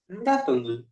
Engatam.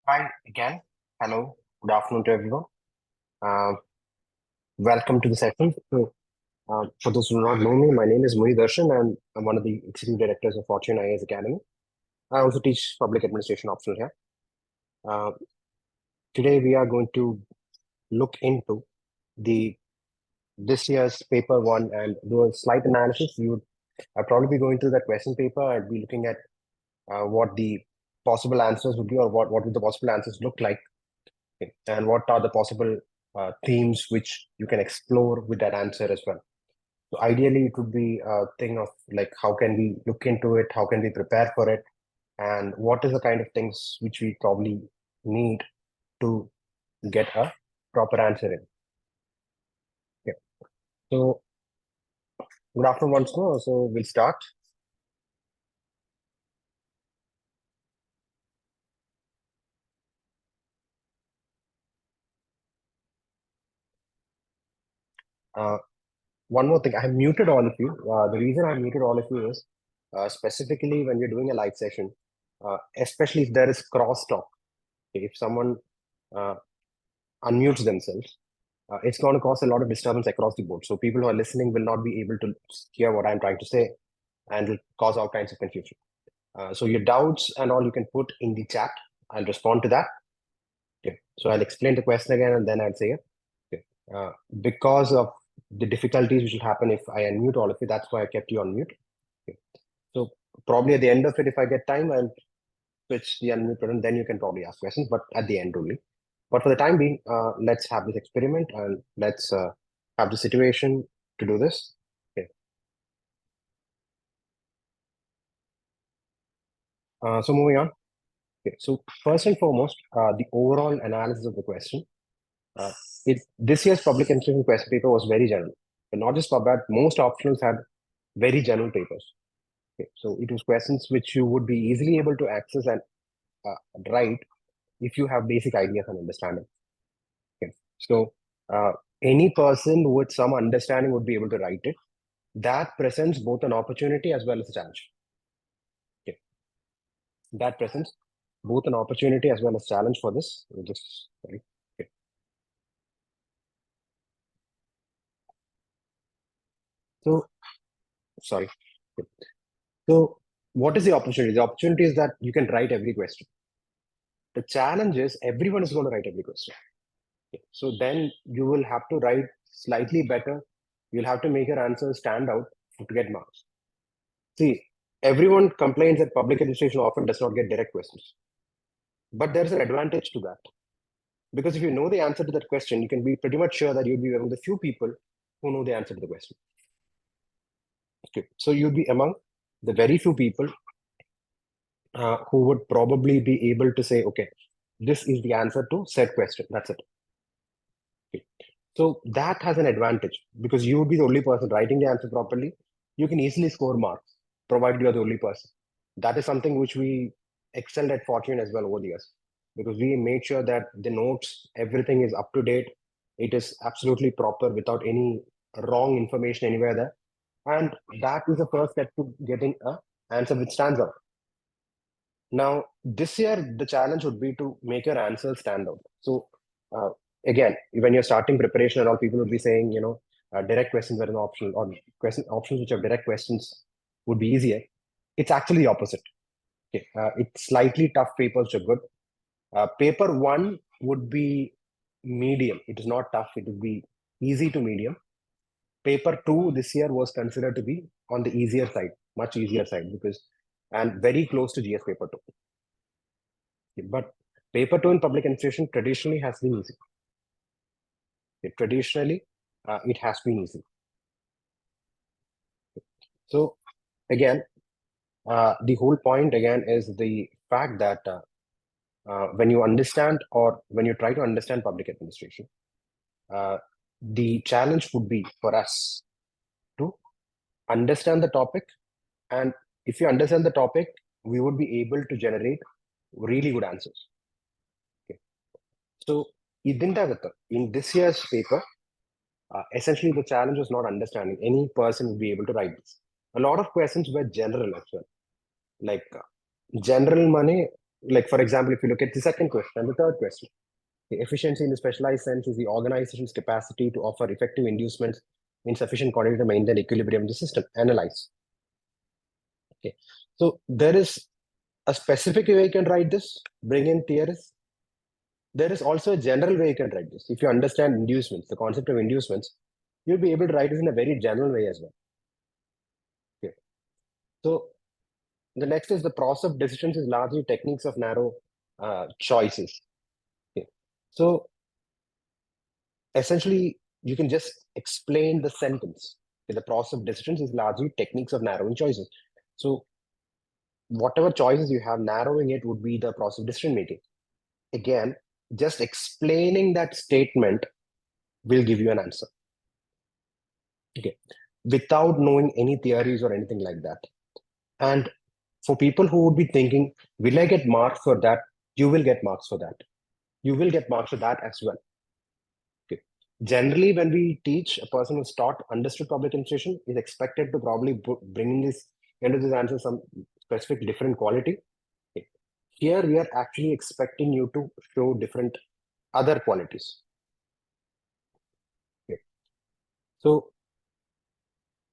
Hi again. Hello. Good afternoon to everyone. Uh, Welcome to the session. For those who do not know me, my name is Muni Darsan, and I'm one of the executive directors of Fortune IAS Academy. I also teach public administration optional here. Uh, Today, we are going to look into the this year's paper one and do a slight analysis. I'll probably be going through that question paper. I'll be looking at what the possible answers would be, or what would the possible answers look like. Okay. And what are the possible themes which you can explore with that answer as well. So ideally, it would be a thing of like, how can we look into it? How can we prepare for it? And what is the kind of things which we probably need to get a proper answer in? Okay. So good afternoon once more. So we'll start. Uh, One more thing, I have muted all of you. The reason I muted all of you is specifically when you're doing a live session, especially if there is crosstalk. If someone uh, unmutes themselves, it's going to cause a lot of disturbance across the board. So people who are listening will not be able to hear what I'm trying to say and will cause all kinds of confusion. So your doubts and all you can put in the chat. I'll respond to that. Okay. So I'll explain the question again and then I'll say it. Okay. Because of the difficulties which will happen if I unmute all of you, that's why I kept you on mute. Okay. So probably at the end of it, if I get time, I'll switch the unmute button. Then you can probably ask questions, but at the end only. But for the time being, let's have this experiment and let's have the situation to do this. Okay. So moving on. Okay. So first and foremost, the overall analysis of the question. Uh, this year's public administration question paper was very general, but not just for that. Most optionals had very general papers. Okay. So it was questions which you would be easily able to access and write if you have basic ideas and understanding. Okay. So any person with some understanding would be able to write it. That presents both an opportunity as well as a challenge. Okay. That presents both an opportunity as well as challenge for this. Sorry. Okay. So sorry. Okay. So what is the opportunity? The opportunity is that you can write every question. The challenge is everyone is going to write every question. Okay. So then you will have to write slightly better. You'll have to make your answers stand out to get marks. See, everyone complains that public administration often does not get direct questions. But there's an advantage to that. Because if you know the answer to that question, you can be pretty much sure that you'll be among the few people who know the answer to the question. Okay. So you'll be among the very few people who would probably be able to say, okay, this is the answer to said question. That's it. Okay. So that has an advantage because you would be the only person writing the answer properly. You can easily score marks, provided you are the only person. That is something which we excelled at Fortune as well over the years because we made sure that the notes, everything is up to date. It is absolutely proper without any wrong information anywhere there. And that is the first step to getting a answer which stands out. Now, this year, the challenge would be to make your answer stand out. So, uh, again, when you're starting preparation and all, people would be saying, direct questions are an option, or options which have direct questions would be easier. It's actually the opposite. Okay. It's slightly tough papers which are good. Paper one would be medium. It is not tough. It would be easy to medium. Paper two this year was considered to be on the easier side, much easier side, and very close to GS paper two. But paper two in public administration traditionally has been easy. Traditionally, it has been easy. So again, the whole point again is the fact that when you understand or when you try to understand public administration, the challenge would be for us to understand the topic. And if you understand the topic, we would be able to generate really good answers. Okay. So in this year's paper, essentially the challenge was not understanding. Any person would be able to write this. A lot of questions were general as well, like general money. like for example, if you look at the second question and the third question, the efficiency in the specialized sense is the organization's capacity to offer effective inducements in sufficient quantity to maintain equilibrium in the system. Analyze. Okay. So there is a specific way you can write this, bring in theories. There is also a general way you can write this. If you understand inducements, the concept of inducements, you'll be able to write this in a very general way as well. Okay. So the next is the process of decisions is largely techniques of narrow choices. Okay. So essentially, you can just explain the sentence. Okay, the process of decisions is largely techniques of narrowing choices. So whatever choices you have, narrowing it would be the process of decision making. Again, just explaining that statement will give you an answer. Okay, without knowing any theories or anything like that. And for people who would be thinking, will I get marks for that? You will get marks for that. You will get marks for that as well. Okay. Generally, when we teach, a person who's taught understood public administration is expected to probably bring this into this answer some specific different quality. Okay. Here, we are actually expecting you to show different other qualities. Okay. So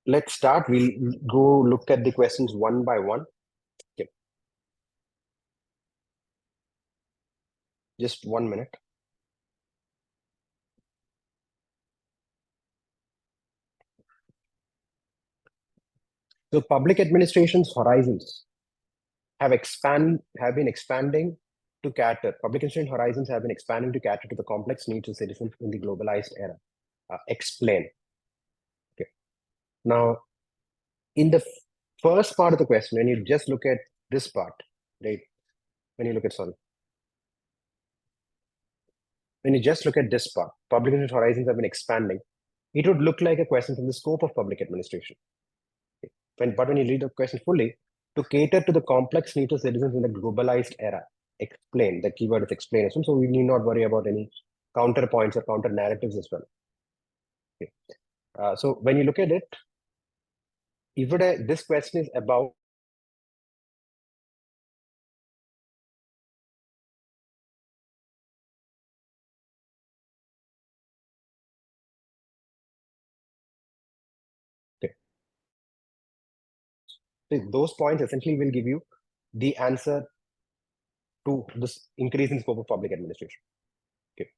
let's start. We'll go look at the questions one by one. Okay. Just 1 minute. So public administration's horizons have been expanding to cater. Public administration horizons have been expanding to cater to the complex needs of citizens in the globalized era. Explain. Okay. Now, in the first part of the question, when you just look at this part, right? When you look at sorry, when you just look at this part, public administration horizons have been expanding. It would look like a question from the scope of public administration. Okay. But when you read the question fully, to cater to the complex needs of citizens in the globalized era, explain. The keyword is explanation. So we need not worry about any counterpoints or counter narratives as well. Okay. So when you look at it, this question is about okay. So those points essentially will give you the answer to this increase in scope of public administration. Okay.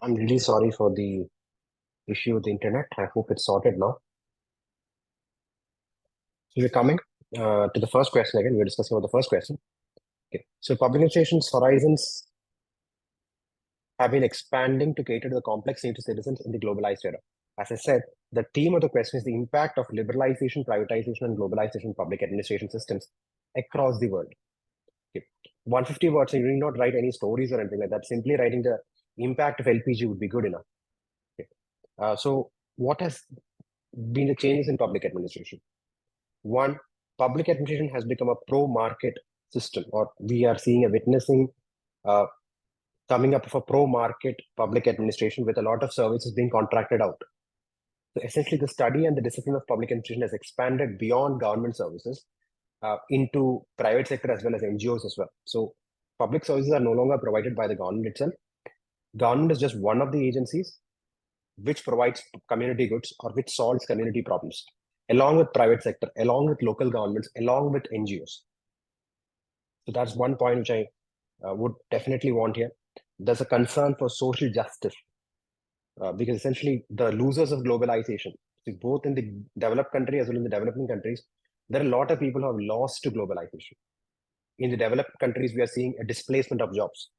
I'm really sorry for the issue with the internet. I hope it's sorted now. So we're coming to the first question again. We're discussing about the first question. Okay. So public administration's horizons have been expanding to cater to the complex needs of citizens in the globalized era. As I said, the theme of the question is the impact of liberalization, privatization, and globalization in public administration systems across the world. Okay. 150 words, and you need not write any stories or anything like that. Simply writing the impact of LPG would be good enough. Okay. So what has been the changes in public administration? One, public administration has become a pro-market system, or we are seeing a witnessing uh, coming up of a pro-market public administration with a lot of services being contracted out. So essentially, the study and the discipline of public administration has expanded beyond government services into private sector as well as NGOs as well. So public services are no longer provided by the government itself. Government is just one of the agencies which provides community goods or which solves community problems, along with private sector, along with local governments, along with NGOs. So that's one point which I would definitely want here. There's a concern for social justice because essentially the losers of globalization, see, both in the developed country as well in the developing countries, there are a lot of people who have lost to globalization. In the developed countries, we are seeing a displacement of jobs.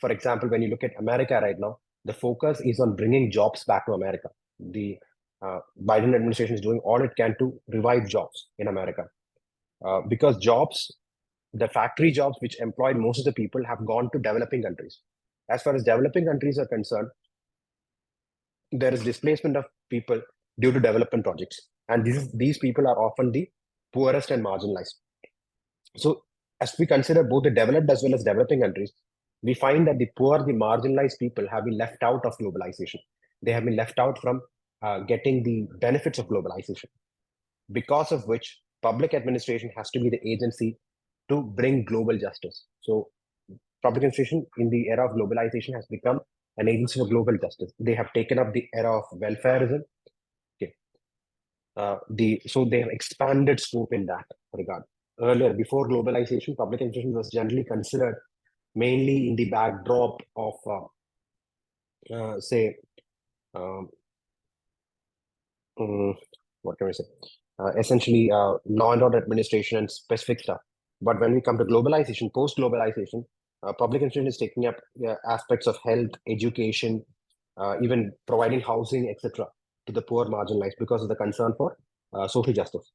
For example, when you look at America right now, the focus is on bringing jobs back to America. The Biden administration is doing all it can to revive jobs in America because jobs, the factory jobs which employed most of the people, have gone to developing countries. As far as developing countries are concerned, there is displacement of people due to development projects, and these people are often the poorest and marginalized. So, as we consider both the developed as well as developing countries, we find that the poor, the marginalized people have been left out of globalization. They have been left out from getting the benefits of globalization, because of which public administration has to be the agency to bring global justice. So, public administration in the era of globalization has become an agency for global justice. They have taken up the era of welfareism. Okay. So they have expanded scope in that regard. Earlier, before globalization, public administration was generally considered mainly in the backdrop of, say, um, what can I say? Essentially, law and order administration and specific stuff. But when we come to globalization, post-globalization, public administration is taking up aspects of health, education, even providing housing, etc., to the poor marginalized because of the concern for social justice.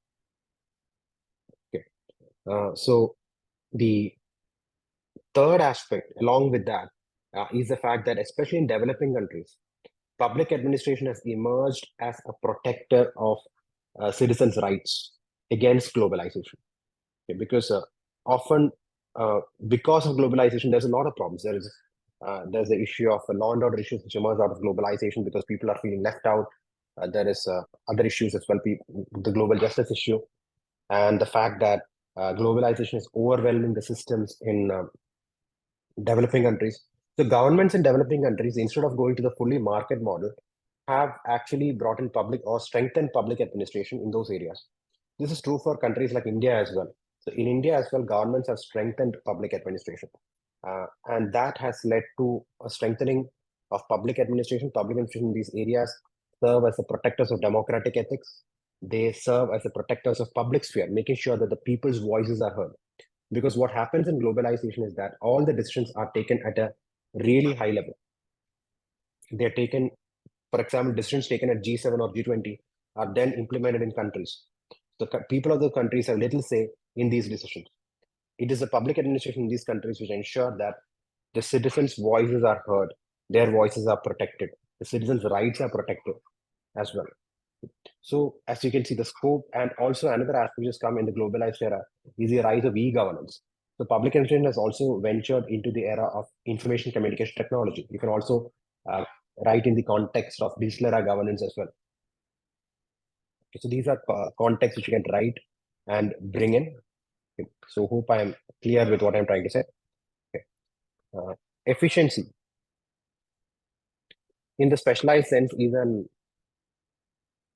Okay. So the third aspect, along with that, is the fact that especially in developing countries, public administration has emerged as a protector of citizens' rights against globalization. Okay, because often, because of globalization, there's a lot of problems. There's the issue of law and order issues which emerge out of globalization because people are feeling left out. There is other issues as well, the global justice issue, and the fact that globalization is overwhelming the systems in developing countries. So governments in developing countries, instead of going to the fully market model, have actually brought in public or strengthened public administration in those areas. This is true for countries like India as well. So in India as well, governments have strengthened public administration. And that has led to a strengthening of public administration. Public administration in these areas serve as the protectors of democratic ethics. They serve as the protectors of public sphere, making sure that the people's voices are heard. Because what happens in globalization is that all the decisions are taken at a really high level. They're taken, for example, decisions taken at G7 or G20 are then implemented in countries. The people of the countries have little say in these decisions. It is the public administration in these countries which ensure that the citizens' voices are heard, their voices are protected, the citizens' rights are protected as well. So, as you can see, the scope and also another aspect which has come in the globalized era is the rise of e-governance. So, public administration has also ventured into the era of information communication technology. You can also write in the context of digital era governance as well. Okay, so, these are contexts which you can write and bring in. Okay, so, hope I am clear with what I'm trying to say. Okay. Efficiency in the specialized sense is an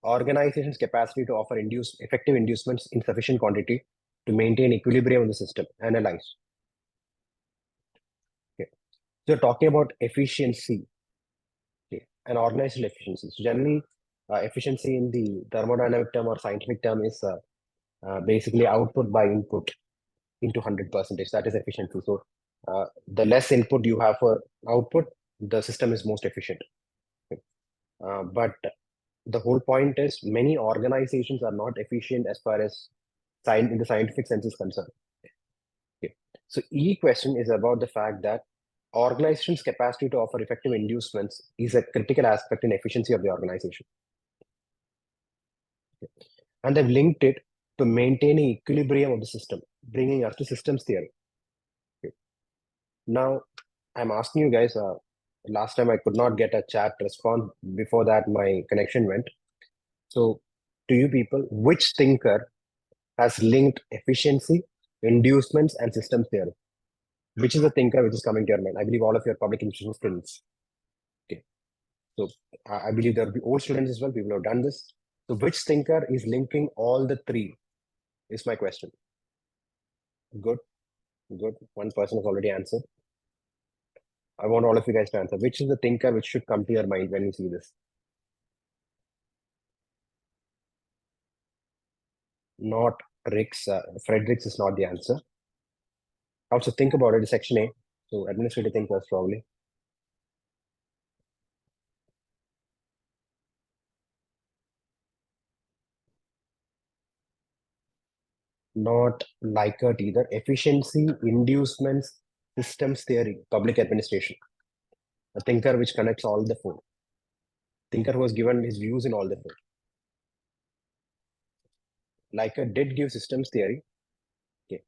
organization's capacity to offer effective inducements in sufficient quantity to maintain equilibrium of the system. Analyze. Okay. So talking about efficiency, okay, and organizational efficiency. So generally, efficiency in the thermodynamic term or scientific term is basically output by input into 100%. That is efficiency. So the less input you have for output, the system is most efficient. Okay. But the whole point is many organizations are not efficient as far as in the scientific sense is concerned. Okay. So E question is about the fact that organization's capacity to offer effective inducements is a critical aspect in efficiency of the organization. Okay. And they've linked it to maintaining equilibrium of the system, bringing us to systems theory. Okay. Now, I'm asking you guys, last time I could not get a chat response. Before that, my connection went. So, to you people, which thinker has linked efficiency, inducements, and system theory? Which is the thinker which is coming to your mind? I believe all of your public institution students. Okay. So, I believe there will be old students as well, people who have done this. So, which thinker is linking all the three? Is my question. Good, good. One person has already answered. I want all of you guys to answer. Which is the thinker which should come to your mind when you see this? Not Rick's. Frederick's is not the answer. Also, think about it. Section A. So, administrative thinkers probably. Not Likert either. Efficiency, inducements, systems theory, public administration. A thinker which connects all the four. Thinker who has given his views in all the four. Likert did give systems theory. Okay.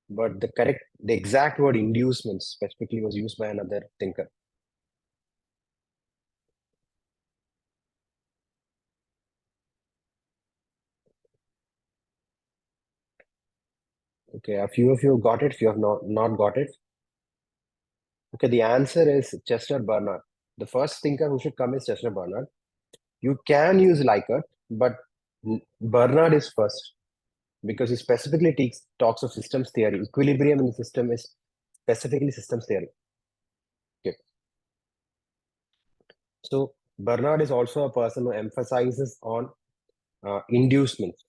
But the exact word inducements specifically was used by another thinker. Okay, a few of you got it, few have not got it. Okay, the answer is Chester Bernard. The first thinker who should come is Chester Bernard. You can use Likert, but Bernard is first because he specifically talks of systems theory. Equilibrium in the system is specifically systems theory. Okay. So Bernard is also a person who emphasizes on inducements,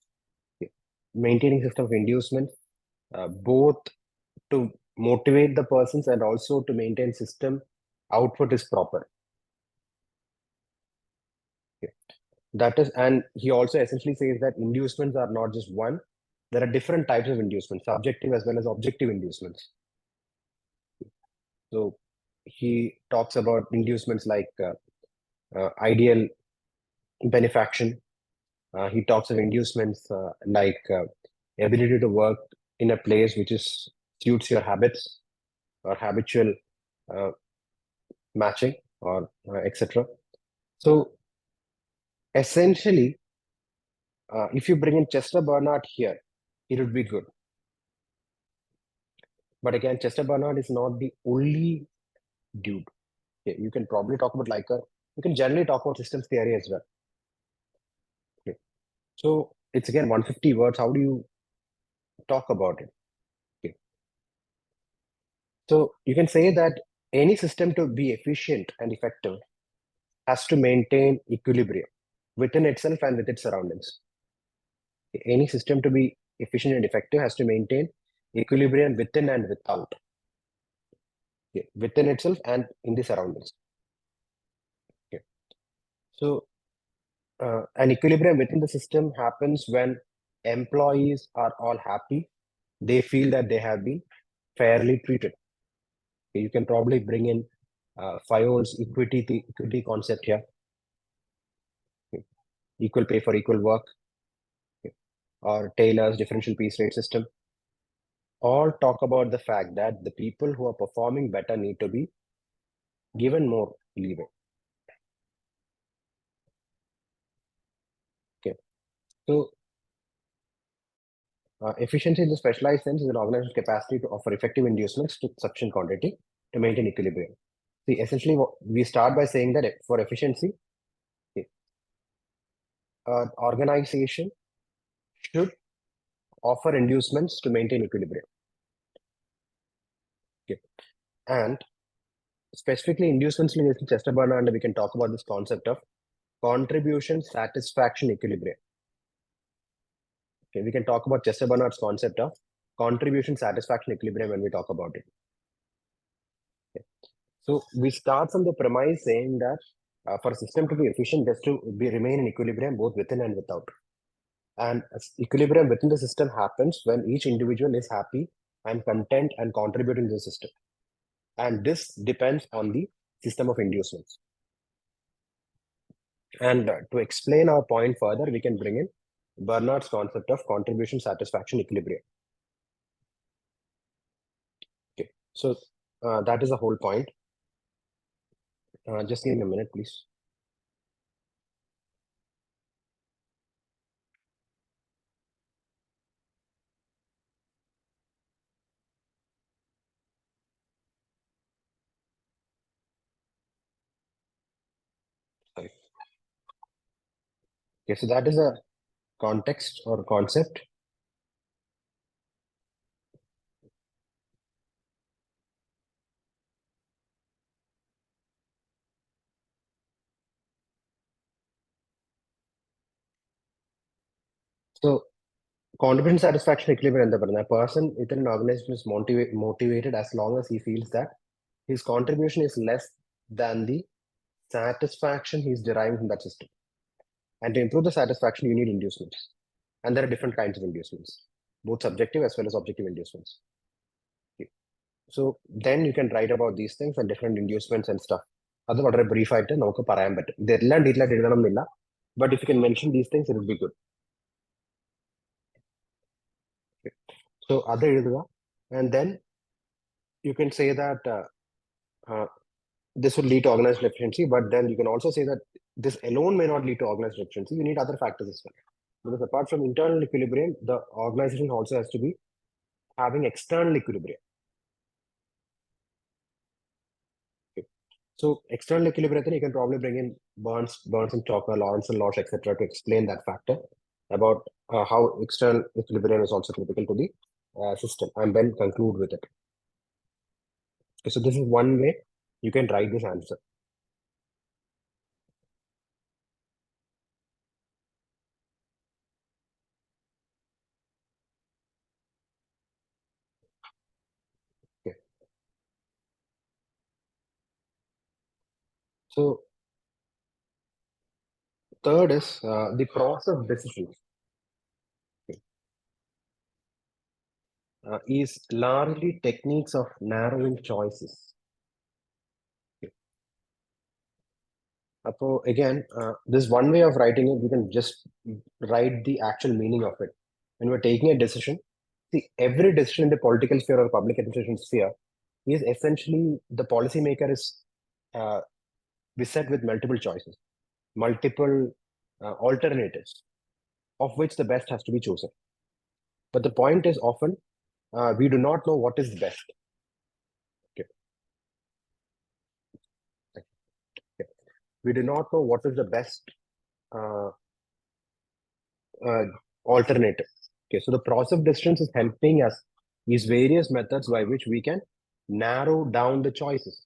okay. Maintaining system of inducement, both to motivate the persons and also to maintain system output is proper. Okay. That is, and he also essentially says that inducements are not just one. There are different types of inducements, subjective as well as objective inducements. So he talks about inducements like ideal benefaction. He talks of inducements like ability to work in a place which is suits your habits or habitual uh, matching or etc. So essentially, if you bring in Chester Bernard here, it would be good. But again, Chester Bernard is not the only dude. Okay, you can probably talk about you can generally talk about systems theory as well. Okay. So it's again 150 words. How do you talk about it? Okay. So you can say that any system to be efficient and effective has to maintain equilibrium within itself and with its surroundings. Any system to be efficient and effective has to maintain equilibrium within and without. Okay. Within itself and in the surroundings. Okay. So an equilibrium within the system happens when employees are all happy. They feel that they have been fairly treated. Okay. You can probably bring in Fayol's equity concept here. Okay. Equal pay for equal work. Okay. Or Taylor's differential piece rate system. All talk about the fact that the people who are performing better need to be given more leeway. Okay. So efficiency in the specialized sense is an organization's capacity to offer effective inducements to sufficient quantity to maintain equilibrium. See, essentially, we start by saying that for efficiency, okay, organization should offer inducements to maintain equilibrium. Okay. And specifically, inducements in Chester Bernard, we can talk about this concept of contribution, satisfaction, equilibrium. Okay, we can talk about Chester Bernard's concept of contribution, satisfaction, equilibrium when we talk about it. Okay. So we start from the premise saying that for a system to be efficient, just to remain in equilibrium both within and without. And equilibrium within the system happens when each individual is happy and content and contributing to the system. And this depends on the system of inducements. And to explain our point further, we can bring in Bernard's concept of contribution, satisfaction, equilibrium. Okay, so that is the whole point. Just give me a minute, please. Okay, so that is a context or concept. So confidence, satisfaction, equilibrium എന്താ പറയുന്നത്? A person within an organization is motivated as long as he feels that his contribution is less than the satisfaction he's deriving from that system. And to improve the satisfaction, you need inducements. And there are different kinds of inducements, both subjective as well as objective inducements. Okay. So then you can write about these things and different inducements and stuff. അത് വളരെ ബ്രീഫായിട്ട് നമുക്ക് പറയാൻ പറ്റും. ഇതെല്ലാം detail ആയിട്ട് എഴുതണം എന്നില്ല. But if you can mention these things, it will be good. Okay. So അത് എഴുതുക. And then you can say that uh, this would lead to organized efficiency, but then you can also say that this alone may not lead to organized efficiency. You need other factors as well. Because apart from internal equilibrium, the organization also has to be having external equilibrium. Okay. So external equilibrium, then you can probably bring in Burns and Chalker, Lawrence and Losch, etc., to explain that factor about how external equilibrium is also critical to the system, and then conclude with it. Okay, so this is one way you can write this answer. Okay. So third is the process of decisions. Is largely techniques of narrowing choices. So again, this one way of writing it, we can just write the actual meaning of it. When we're taking a decision, see, every decision in the political sphere or public administration sphere is essentially the policymaker is uh, beset with multiple choices, multiple alternatives, of which the best has to be chosen. But the point is often we do not know what is the best. Okay. Okay. We do not know what is the best uh, uh, alternative. Okay, so the process of distance is helping us these various methods by which we can narrow down the choices.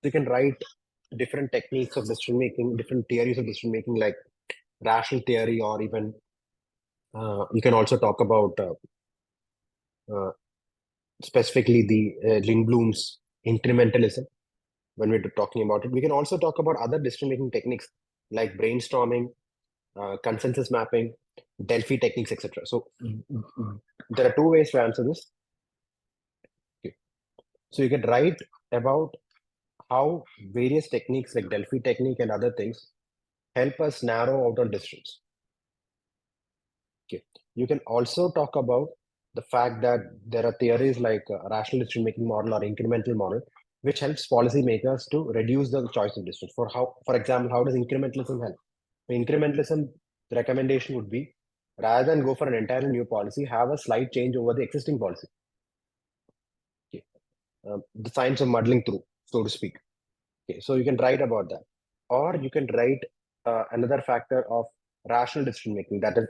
You can write different techniques of decision making, different theories of decision making, like rational theory, or even you can also talk about uh, specifically the Lindblom's incrementalism when we're talking about it. We can also talk about other decision making techniques like brainstorming, consensus mapping, Delphi techniques, etc. So there are two ways to answer this. Okay. So you can write about how various techniques like Delphi technique and other things help us narrow out our decisions. Okay. You can also talk about the fact that there are theories like rational decision making model or incremental model, which helps policymakers to reduce the choice of decisions. For example, how does incrementalism help? Incrementalism, the recommendation would be rather than go for an entirely new policy, have a slight change over the existing policy. Okay. The science of muddling through, so to speak. Okay, so you can write about that, or you can write another factor of rational decision making. That is,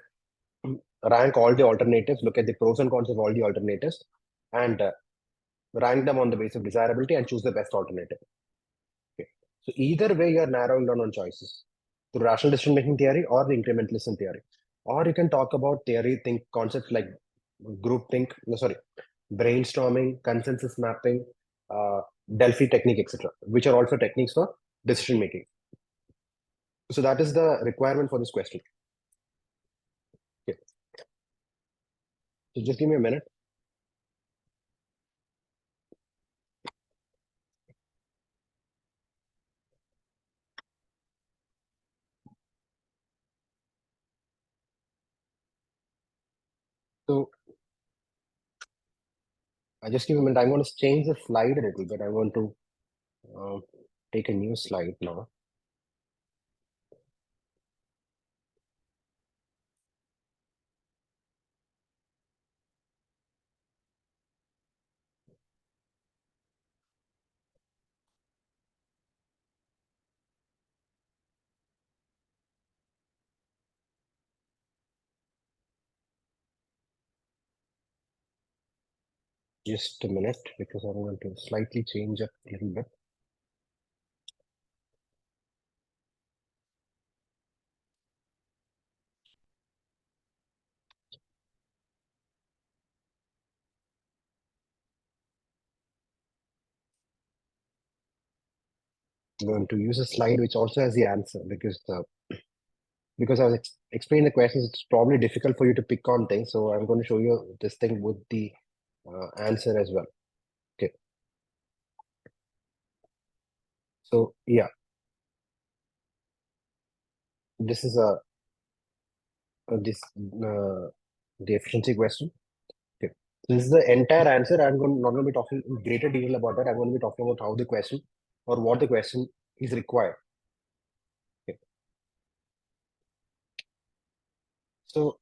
rank all the alternatives, look at the pros and cons of all the alternatives, and rank them on the basis of desirability and choose the best alternative. Okay, so either way, you are narrowing down on choices through rational decision making theory or the incrementalism theory, or you can talk about theory think concepts like group think. No, sorry, brainstorming, consensus mapping, uh, Delphi technique, etc., which are also techniques for decision making. So that is the requirement for this question. Okay. So just give me a minute. So I just give me a minute. I'm going to change the slide a little bit. I want to uh, take a new slide now. Just a minute, because I'm going to slightly change up a little bit. I'm going to use a slide which also has the answer, because I was explaining the questions, it's probably difficult for you to pick on things. So I'm going to show you this thing with the answer as well. Okay. So yeah, this is the efficiency question. Okay. This is the entire answer. Not going to be talking in greater detail about that. I'm going to be talking about how the question or what the question is required. Okay. So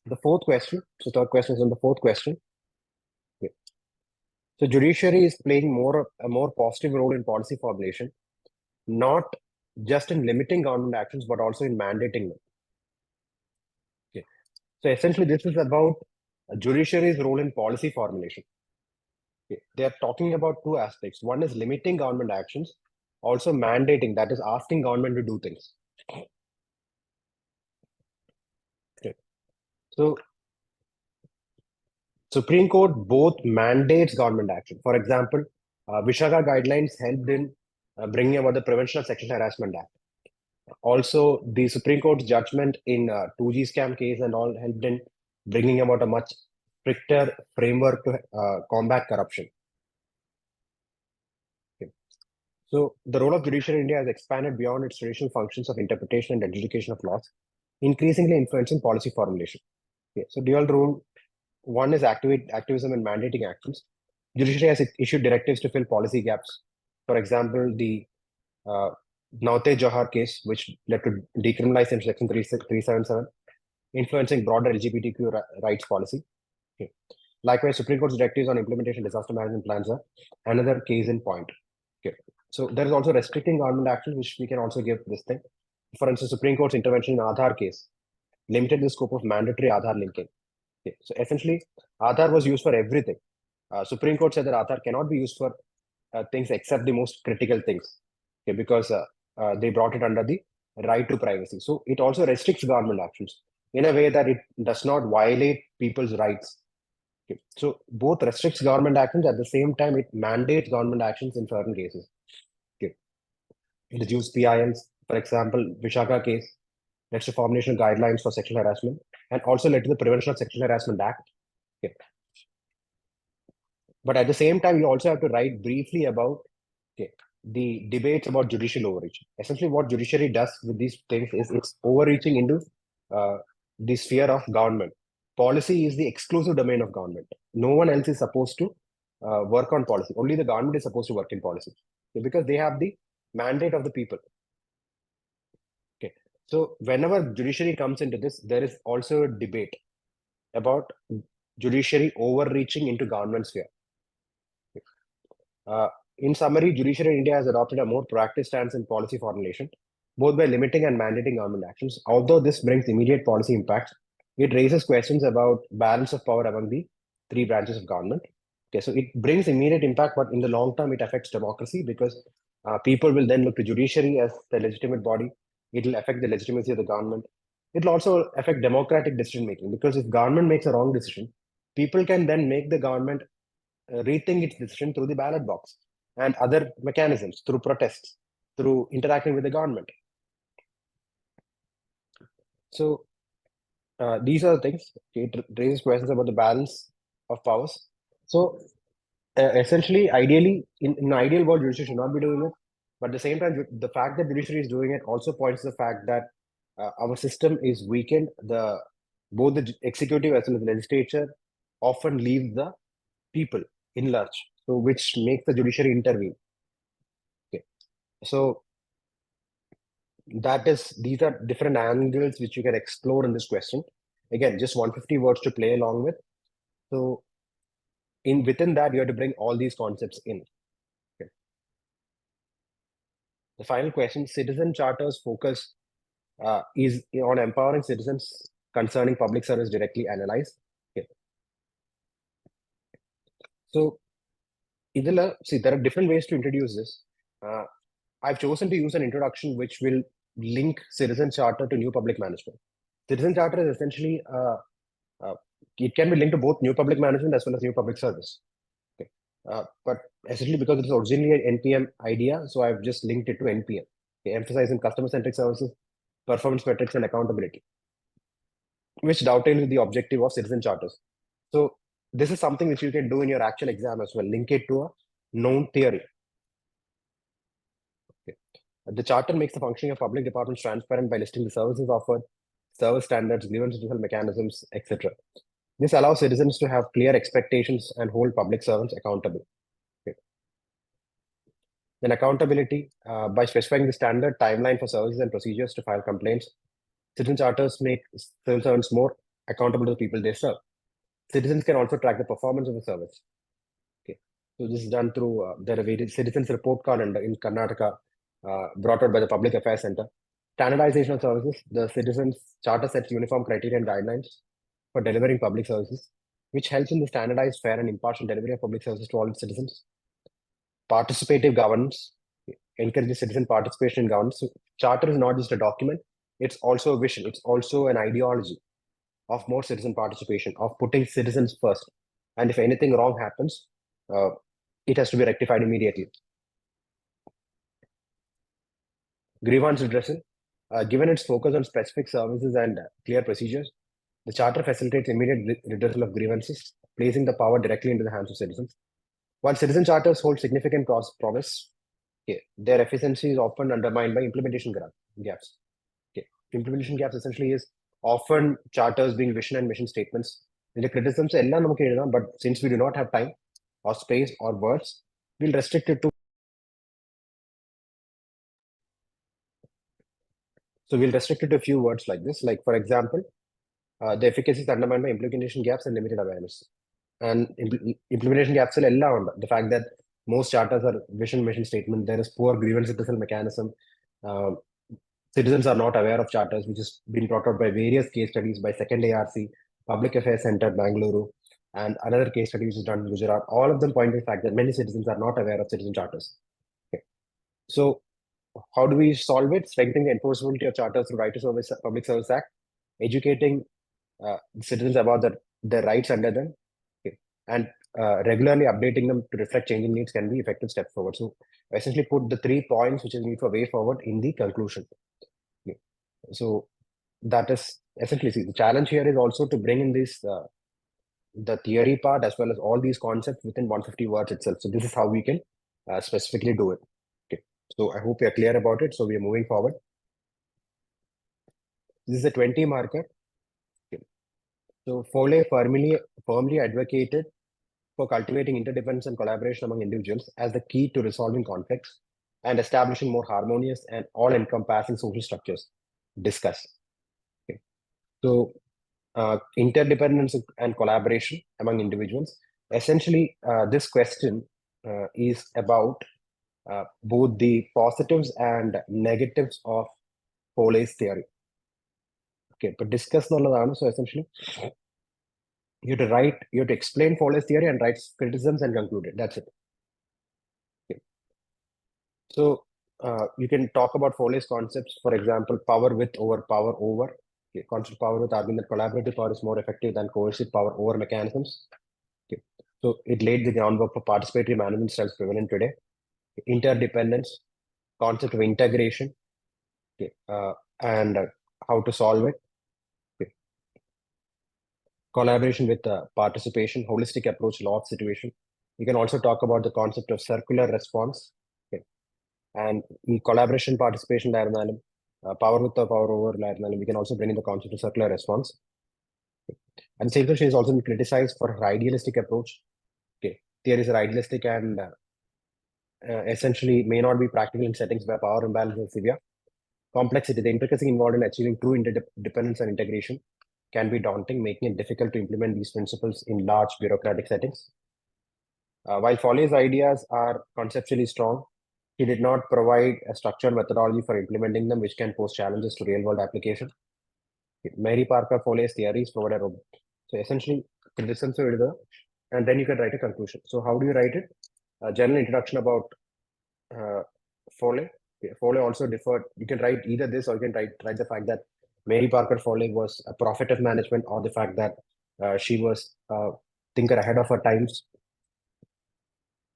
the fourth question. So third question is on the fourth question. Okay. So judiciary is playing a more positive role in policy formulation, not just in limiting government actions, but also in mandating them. Okay. So essentially, this is about judiciary's role in policy formulation. Okay. They are talking about two aspects. One is limiting government actions, also mandating, that is asking government to do things. Okay. So Supreme Court both mandates government action. For example, Vishaga guidelines helped in bringing about the Prevention of Sexual Harassment Act. Also, the Supreme Court's judgment in 2G scam case and all helped in bringing about a much stricter framework to combat corruption. Okay. So, the role of judiciary in India has expanded beyond its traditional functions of interpretation and adjudication of laws, increasingly influencing policy formulation. Okay. So, dual role one is activism and mandating actions. Judiciary has issued directives to fill policy gaps. For example, the uh, Naute Johar case, which led to decriminalization section 377, influencing broader LGBTQ rights policy. Okay. Likewise, Supreme Court's directives on implementation disaster management plans are another case in point. Okay. So there is also restricting government action, which we can also give this thing. For instance, Supreme Court's intervention in Aadhaar case limited the scope of mandatory Aadhaar linking. Okay. So essentially, Aadhaar was used for everything. Supreme Court said that Aadhaar cannot be used for things except the most critical things. Okay, because they brought it under the right to privacy. So it also restricts government actions in a way that it does not violate people's rights. Okay. So both restricts government actions, at the same time it mandates government actions in certain cases. Okay. It reduces PILs, for example, Vishaka case led to formulation of guidelines for sexual harassment and also led to the Prevention of Sexual Harassment Act. Okay. But at the same time, you also have to write briefly about okay, the debates about judicial overreach. Essentially, what judiciary does with these things is it's overreaching into uh, the sphere of government. Policy is the exclusive domain of government. No one else is supposed to work on policy. Only the government is supposed to work in policy. Okay, because they have the mandate of the people. Okay. So whenever judiciary comes into this, there is also a debate about judiciary overreaching into government sphere. Uh, in summary, judiciary in India has adopted a more proactive stance in policy formulation, both by limiting and mandating government actions. Although this brings immediate policy impacts, it raises questions about balance of power among the three branches of government. Okay, so it brings immediate impact, but in the long term, it affects democracy because people will then look to judiciary as the legitimate body. It will affect the legitimacy of the government. It will also affect democratic decision making because if government makes a wrong decision, people can then make the government rethink its decision through the ballot box and other mechanisms, through protests, through interacting with the government. So these are the things. Okay, it raises questions about the balance of powers. So essentially, ideally, in an ideal world, judiciary should not be doing it. But at the same time, the fact that judiciary is doing it also points to the fact that our system is weakened. Both the executive as well as the legislature often leave the people in lurch, so which makes the judiciary intervene. Okay. So these are different angles which you can explore in this question. Again, just 150 words to play along with. So in within that, you have to bring all these concepts in. Okay. The final question: citizen charters focus is on empowering citizens concerning public service directly analyzed. Okay. So, see, there are different ways to introduce this. I've chosen to use an introduction which will link citizen charter to new public management. Citizen charter is essentially it can be linked to both new public management as well as new public service. Okay. But essentially, because it is originally an NPM idea, so I've just linked it to NPM, okay, emphasizing customer-centric services, performance metrics, and accountability, which dovetails with the objective of citizen charters. So this is something which you can do in your actual exam as well. Link it to a known theory. Okay. The charter makes the functioning of public departments transparent by listing the services offered, service standards, grievance resolve mechanisms, etc. This allows citizens to have clear expectations and hold public servants accountable. Okay. Then accountability, by specifying the standard timeline for services and procedures to file complaints, citizen charters make civil servants more accountable to the people they serve. Citizens can also track the performance of the service. Okay. So this is done through there are various citizens report card in Karnataka, brought out by the Public Affairs Center. Standardization of services, the citizens charter sets uniform criteria and guidelines for delivering public services, which helps in the standardized, fair, and impartial delivery of public services to all its citizens. Participative governance encourages citizen participation in governance. So charter is not just a document; it's also a vision. It's also an ideology of more citizen participation, of putting citizens first. And if anything wrong happens, uh, it has to be rectified immediately. Grievance redressal, given its focus on specific services and clear procedures, the charter facilitates immediate redressal of grievances, placing the power directly into the hands of citizens. While citizen charters hold significant promise, okay, their efficiency is often undermined by implementation gaps. Okay. Implementation gaps essentially is often charters being vision and mission statements. The criticisms എല്ലാം നമുക്ക് എഴുതാം, but since we do not have time or space or words, we'll restrict it to. So we'll restrict it to a few words like this. Like for example, the efficacy is undermined by implementation gaps and limited awareness. And implementation gaps are the fact that most charters are vision mission statement. There is poor grievance redressal mechanism. Uh, Citizens are not aware of charters, which has been brought out by various case studies by Second ARC, Public Affairs Center, Bangalore, and another case study which is done in Gujarat. All of them point to the fact that many citizens are not aware of citizen charters. Okay. So how do we solve it? Strengthening the enforceability of charters through Right to Service Public Service Act, educating citizens about their rights under them, okay, and regularly updating them to reflect changing needs can be effective steps forward. So essentially put the 3 points which is need for way forward in the conclusion. Okay. So that is essentially, see, the challenge here is also to bring in this the theory part as well as all these concepts within 150 words itself. So this is how we can specifically do it. Okay. So I hope we are clear about it. So we are moving forward. This is a 20 marker. Okay. So Foley firmly advocated for cultivating interdependence and collaboration among individuals as the key to resolving conflicts and establishing more harmonious and all-encompassing social structures. Discuss. Okay. So interdependence and collaboration among individuals. Essentially, this question is about both the positives and negatives of Foley's theory. Okay, but discuss nalladana. So essentially, you have to explain Foley's theory and write criticisms and conclude it. That's it. Okay. So you can talk about Foley's concepts, for example, power with over power over. Okay. Concept power with arguing that collaborative power is more effective than coercive power over mechanisms. Okay. So it laid the groundwork for participatory management styles prevalent today. Interdependence, concept of integration, okay, and how to solve it. Okay. Collaboration with participation, holistic approach, law of situation. You can also talk about the concept of circular response. Okay. And in collaboration, participation, power with the power over, we can also bring in the concept of circular response. Okay. And Singh is also been criticized for her idealistic approach. Okay. Theories are idealistic and essentially may not be practical in settings where power imbalance is severe. Complexity, the intricacy involved in achieving true interdependence and integration can be daunting, making it difficult to implement these principles in large bureaucratic settings. While Foley's ideas are conceptually strong, he did not provide a structured methodology for implementing them, which can pose challenges to real-world application. Mary Parker Foley's theories provide a robust. So essentially, criticisms and then you can write a conclusion. So how do you write it? A general introduction about Foley. Okay. Foley also differed. You can write either this, or you can write the fact that Mary Parker Foley was a prophet of management, or the fact that she was a thinker ahead of her times.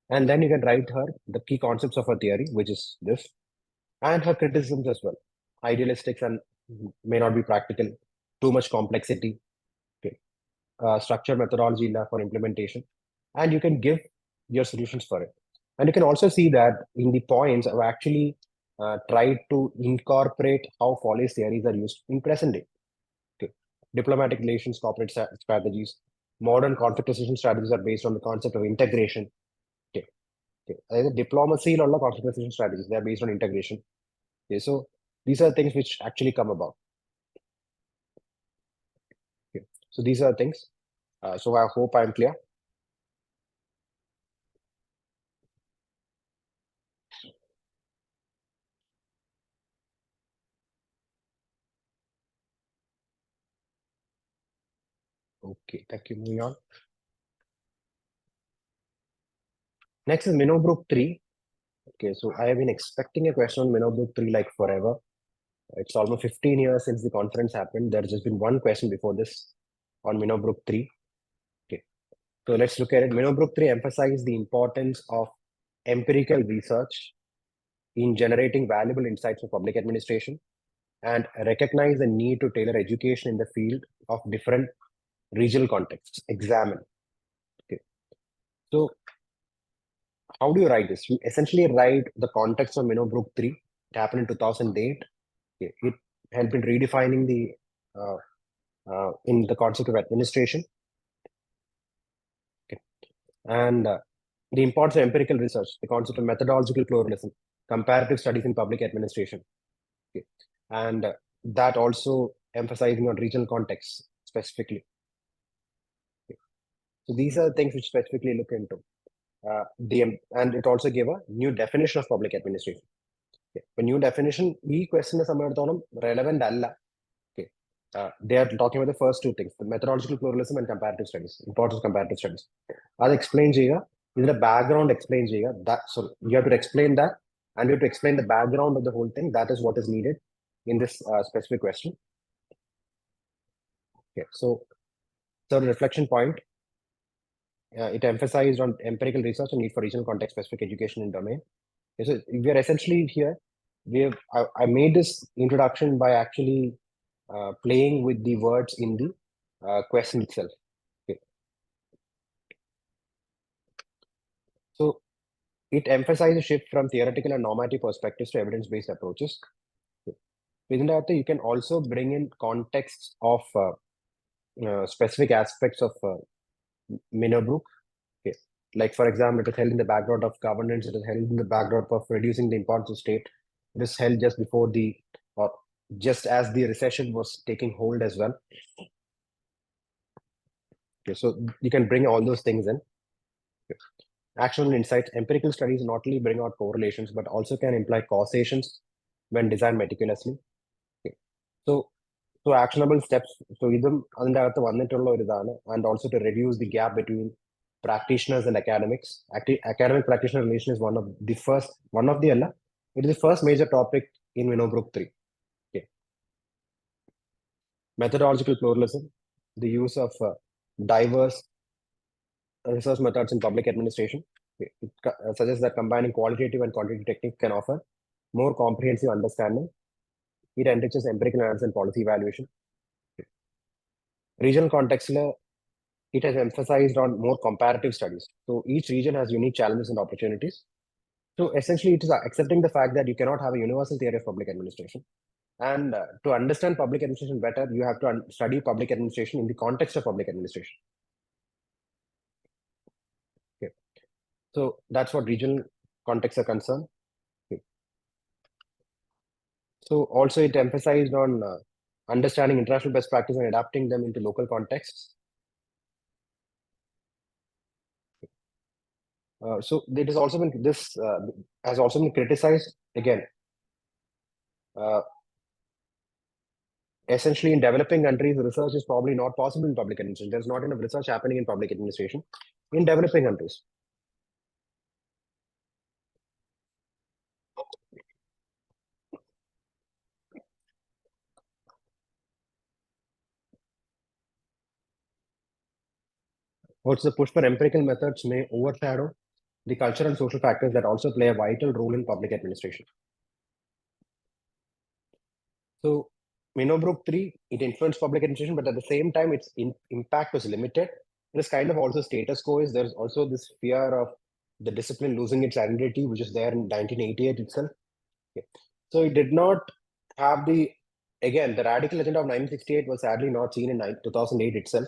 And then you can write her the key concepts of her theory, which is this, and her criticisms as well. Idealistics and may not be practical, too much complexity, okay. Structured methodology for implementation, and you can give your solutions for it. And you can also see that in the points, I've actually tried to incorporate how Foley's theories are used in present day. Okay. Diplomatic relations, corporate strategies, modern conflict resolution strategies are based on the concept of integration. Okay. Okay. Diplomacy or conflict resolution strategies, they are based on integration. Okay. So these are things which actually come about. Okay. So these are things. So I hope I'm clear. Okay, thank you. Moving on. Next is Minobrook 3. Okay, so I have been expecting a question on Minobrook 3 like forever. It's almost 15 years since the conference happened. There's just been one question before this on Minobrook 3. Okay, so let's look at it. Minobrook 3 emphasized the importance of empirical research in generating valuable insights for public administration and recognize the need to tailor education in the field of different regional contexts. Examine. Okay, so how do you write this? You essentially write the context of Minobrook 3. It happened in 2008. Okay. It helped in redefining the in the concept of administration. Okay. And the importance of empirical research, the concept of methodological pluralism, comparative studies in public administration. Okay. And that also emphasizing on regional contexts specifically. Okay. So these are things which specifically look into. And it also gave a new definition of public administration. Okay. A new definition, e question is relevant alla. Okay. They are talking about the first two things, the methodological pluralism and comparative studies, importance of comparative studies. That explain Jiga, in the background explain Jiga. That so you have to explain that, and you have to explain the background of the whole thing. That is what is needed in this specific question. Okay. So reflection point, it emphasized on empirical research and need for regional context specific education in domain. Okay, so we are essentially here. I made this introduction by actually playing with the words in the question itself. Okay. So it emphasizes a shift from theoretical and normative perspectives to evidence-based approaches. Okay. Within that, you can also bring in contexts of specific aspects of Minobrook. Okay. Like, for example, it is held in the background of governance, it is held in the background of reducing the importance of state. It is held just before the, or just as the recession was taking hold as well. Okay, so you can bring all those things in. Okay. Actionable insights, empirical studies not only bring out correlations, but also can imply causations when designed meticulously. Okay. So actionable steps, so ഇതും അതിൻ്റെ അകത്ത് വന്നിട്ടുള്ള ഒരു ഇതാണ്, and also to reduce the gap between practitioners and academics. Academic practitioner relation is one of the it is the first major topic in Minobrook 3. Okay. Methodological pluralism, the use of diverse research methods in public administration. It suggests that combining qualitative and quantitative techniques can offer more comprehensive understanding. It enriches empirical analysis and policy evaluation. Regional context, it has emphasized on more comparative studies. So each region has unique challenges and opportunities. So essentially, it is accepting the fact that you cannot have a universal theory of public administration. And to understand public administration better, you have to study public administration in the context of public administration. Okay. So that's what regional contexts are concerned. Okay. So also it emphasized on understanding international best practice and adapting them into local contexts. So it has also been has also been criticized again. essentially in developing countries, research is probably not possible in public administration. There's not enough research happening in public administration in developing countries. Also, the push for empirical methods may overshadow the cultural and social factors that also play a vital role in public administration. So, Minobrook 3, it influenced public administration, but at the same time, its impact was limited. There's kind of also status quo is there's also this fear of the discipline losing its identity, which is there in 1988 itself. Okay. So it did not have again, the radical agenda of 1968 was sadly not seen in 2008 itself,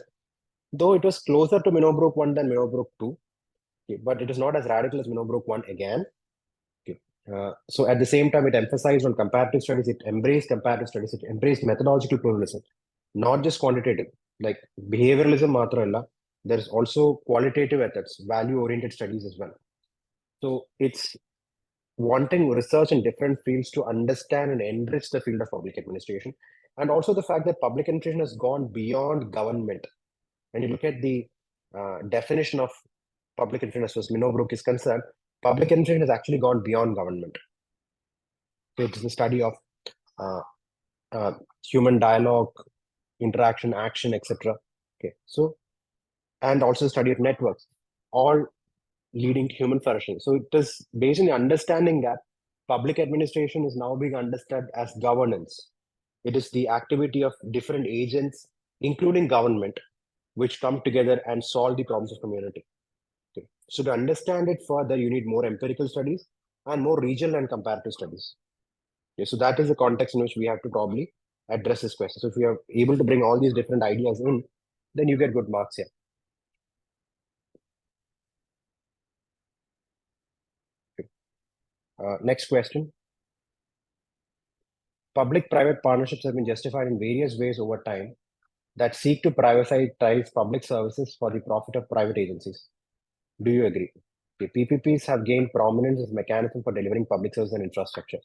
though it was closer to Minobrook 1 than Minobrook 2. Okay, but it is not as radical as Minobrook 1 again. Okay. So at the same time, it emphasized on comparative studies, it embraced comparative studies, it embraced methodological pluralism, not just quantitative, like behavioralism matralla. There's also qualitative ethics, value-oriented studies as well. So it's wanting research in different fields to understand and enrich the field of public administration. And also the fact that public administration has gone beyond government. When you look at the definition of public administration as far as Minobrook is concerned, public administration has actually gone beyond government. So it's the study of human dialogue, interaction, action, etc. Okay, so and also the study of networks, all leading to human flourishing. So it is based on the understanding that public administration is now being understood as governance. It is the activity of different agents, including government, which come together and solve the problems of community. Okay. So to understand it further, you need more empirical studies and more regional and comparative studies. Okay. So that is the context in which we have to probably address this question. So if we are able to bring all these different ideas in, then you get good marks here. Okay. Next question. Public-private partnerships have been justified in various ways over time that seek to privatize public services for the profit of private agencies. Do you agree? The PPPs have gained prominence as a mechanism for delivering public services and infrastructure.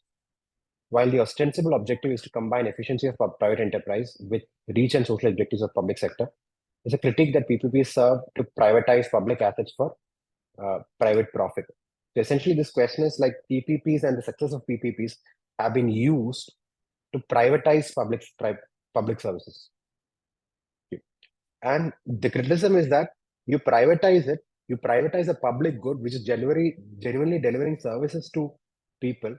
While the ostensible objective is to combine efficiency of private enterprise with reach and social objectives of public sector, there's a critique that PPPs serve to privatize public assets for private profit. So essentially, this question is like PPPs and the success of PPPs have been used to privatize public services. And the criticism is that you privatize a public good, which is genuinely delivering services to people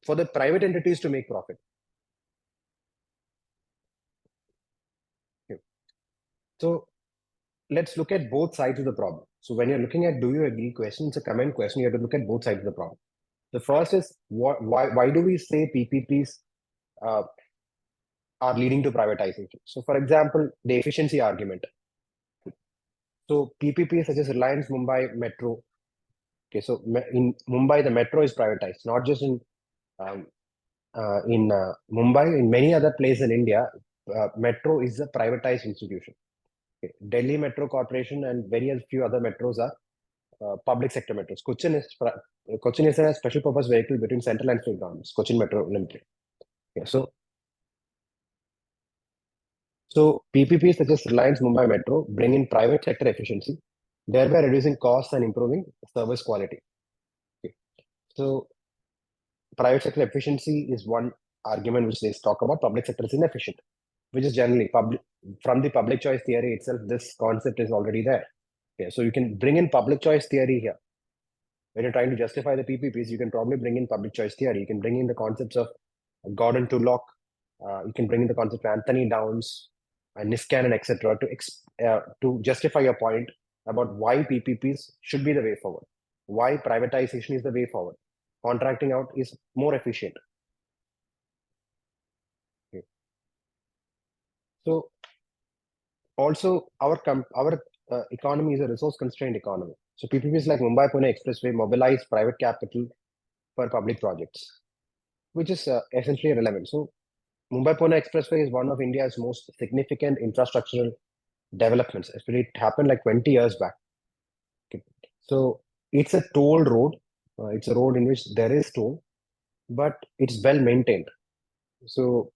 for the private entities to make profit. Okay. So let's look at both sides of the problem. So when you're looking at do you agree question, it's a comment question. You have to look at both sides of the problem. The first is why do we say PPPs are leading to privatization? So for example, the efficiency argument. So PPPs such as Reliance Mumbai Metro. Okay, so in Mumbai, the metro is privatized, not just in Mumbai, in many other places in India, metro is a privatized institution. Okay. Delhi Metro Corporation and very few other metros are public sector metros. Cochin is a special purpose vehicle between central and state governments, Cochin Metro Limited. Okay, so PPPs such as Reliance Mumbai Metro bring in private sector efficiency, thereby reducing costs and improving service quality. Okay. So private sector efficiency is one argument which they talk about. Public sector is inefficient, which is generally from the public choice theory itself. This concept is already there. Okay, so you can bring in public choice theory here. When you're trying to justify the PPPs, you can probably bring in public choice theory. You can bring in the concepts of Gordon Tullock. You can bring in the concept of Anthony Downs and Niskanen, etc., to justify your point about why PPPs should be the way forward, why privatization is the way forward. Contracting out is more efficient. Okay. So also our economy is a resource constrained economy. So PPPs like Mumbai Pune Expressway mobilize private capital for public projects, which is essentially relevant. So Mumbai Pune Expressway is one of India's most significant infrastructural developments. Actually, it happened like 20 years back. Okay. So it's a toll road. It's a road in which there is toll, but it's well maintained. So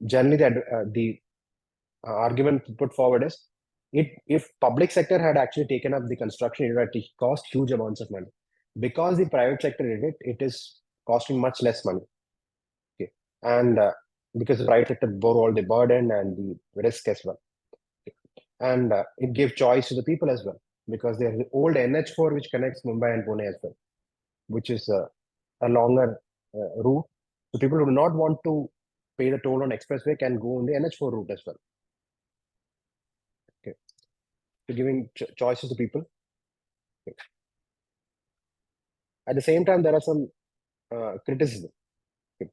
generally the argument put forward is, if public sector had actually taken up the construction, it would have cost huge amounts of money. Because the private sector did it, it is costing much less money. Okay. And because the private sector bore all the burden and the risk as well. And it gave choice to the people as well, because there's the old NH4 which connects Mumbai and Pune as well, which is a longer route. So people who do not want to pay the toll on expressway can go on the NH4 route as well. Okay. So giving choices to people. Okay. At the same time, there are some criticism. Okay.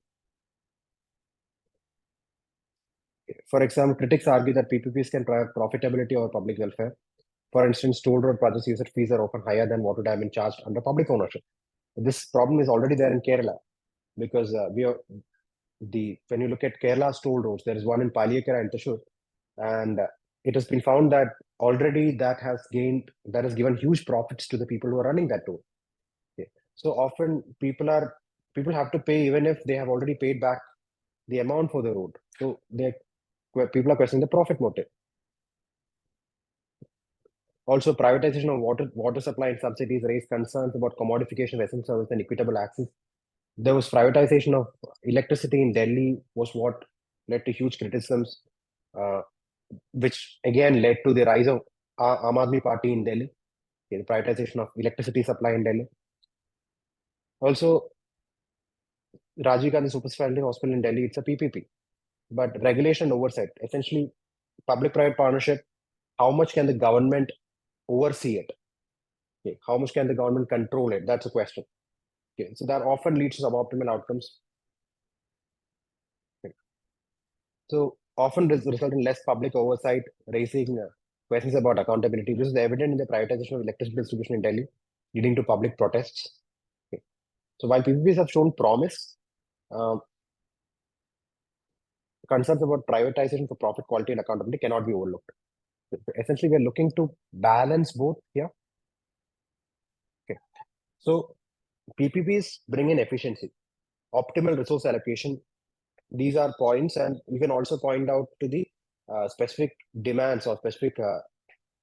For example, critics argue that PPPs can drive profitability over public welfare. For instance, toll road projects user fees are often higher than what would have been charged under public ownership. This problem is already there in Kerala, because when you look at Kerala's toll roads, there is one in Paliyakkara and Thrissur, and it has been found that already that has given huge profits to the people who are running that toll. Okay. So often people have to pay even if they have already paid back the amount for the road. So people are questioning the profit motive. Also, privatization of water supply and subsidies raised concerns about commodification of essential service and equitable access. There was privatization of electricity in Delhi, was what led to huge criticisms, uh, which again led to the rise of Aam Aadmi Party in Delhi, the privatization of electricity supply in Delhi. Also, Rajiv Gandhi Super Specialty Hospital in Delhi, it's a PPP. But regulation oversight, essentially public-private partnership, how much can the government oversee it? Okay. How much can the government control it? That's a question. Okay. So that often leads to suboptimal outcomes. Okay. So often result in less public oversight, raising questions about accountability. This is evident in the privatization of electricity distribution in Delhi, leading to public protests. Okay. So while PPPs have shown promise, uh, concerns about privatization for profit, quality, and accountability cannot be overlooked. Essentially, we're looking to balance both here. Okay. So PPPs bring in efficiency, optimal resource allocation. These are points, and you can also point out to the specific demands or specific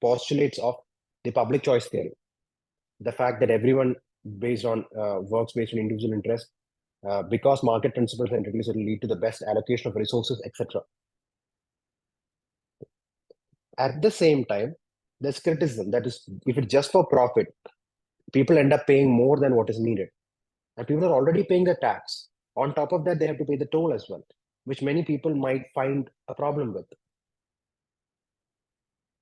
postulates of the public choice theory. The fact that everyone works based on individual interest, because market principles are introduced, it will lead to the best allocation of resources, etc. At the same time, there's criticism that is, if it's just for profit, people end up paying more than what is needed. And people are already paying the tax. On top of that, they have to pay the toll as well, which many people might find a problem with.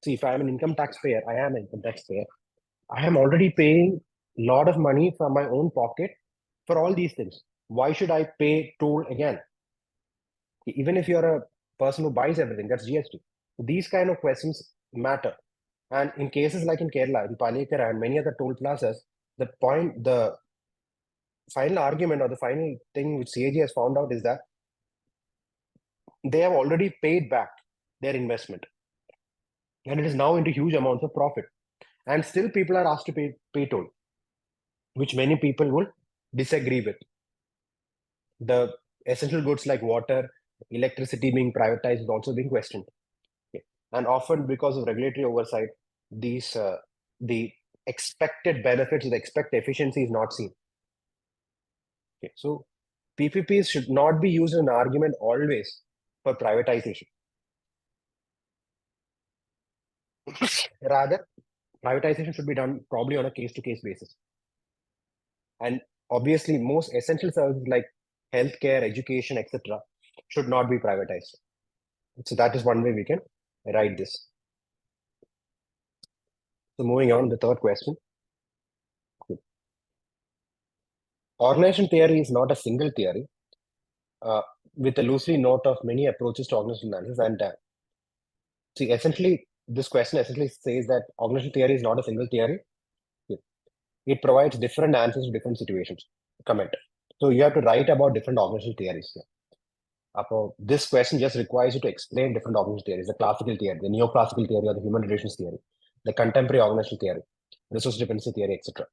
See, if I am an income taxpayer, I am an income taxpayer. I am already paying a lot of money from my own pocket for all these things. Why should I pay toll again? Even if you're a person who buys everything, that's GST. These kind of questions matter. And in cases like in Kerala, in Paliyakkara and many other toll plazas, the final argument or the final thing which CAG has found out is that they have already paid back their investment, and it is now into huge amounts of profit. And still people are asked to pay toll, which many people will disagree with. The essential goods like water, electricity being privatized is also being questioned. Okay. And often because of regulatory oversight, the expected benefits, the expected efficiency is not seen. Okay. So PPPs should not be used as an argument always for privatization. Rather, privatization should be done probably on a case-to-case basis. And obviously, most essential services like healthcare, education, etc., should not be privatized. So that is one way we can write this. So moving on, the third question. Organization theory is not a single theory, with a loosely note of many approaches to organizational analysis. And see, essentially, this question essentially says that organizational theory is not a single theory. It provides different answers to different situations. Comment. So you have to write about different organizational theories here. This question just requires you to explain different organizational theories: the classical theory, the neoclassical theory, or the human relations theory, the contemporary organizational theory, resource dependency theory, etc.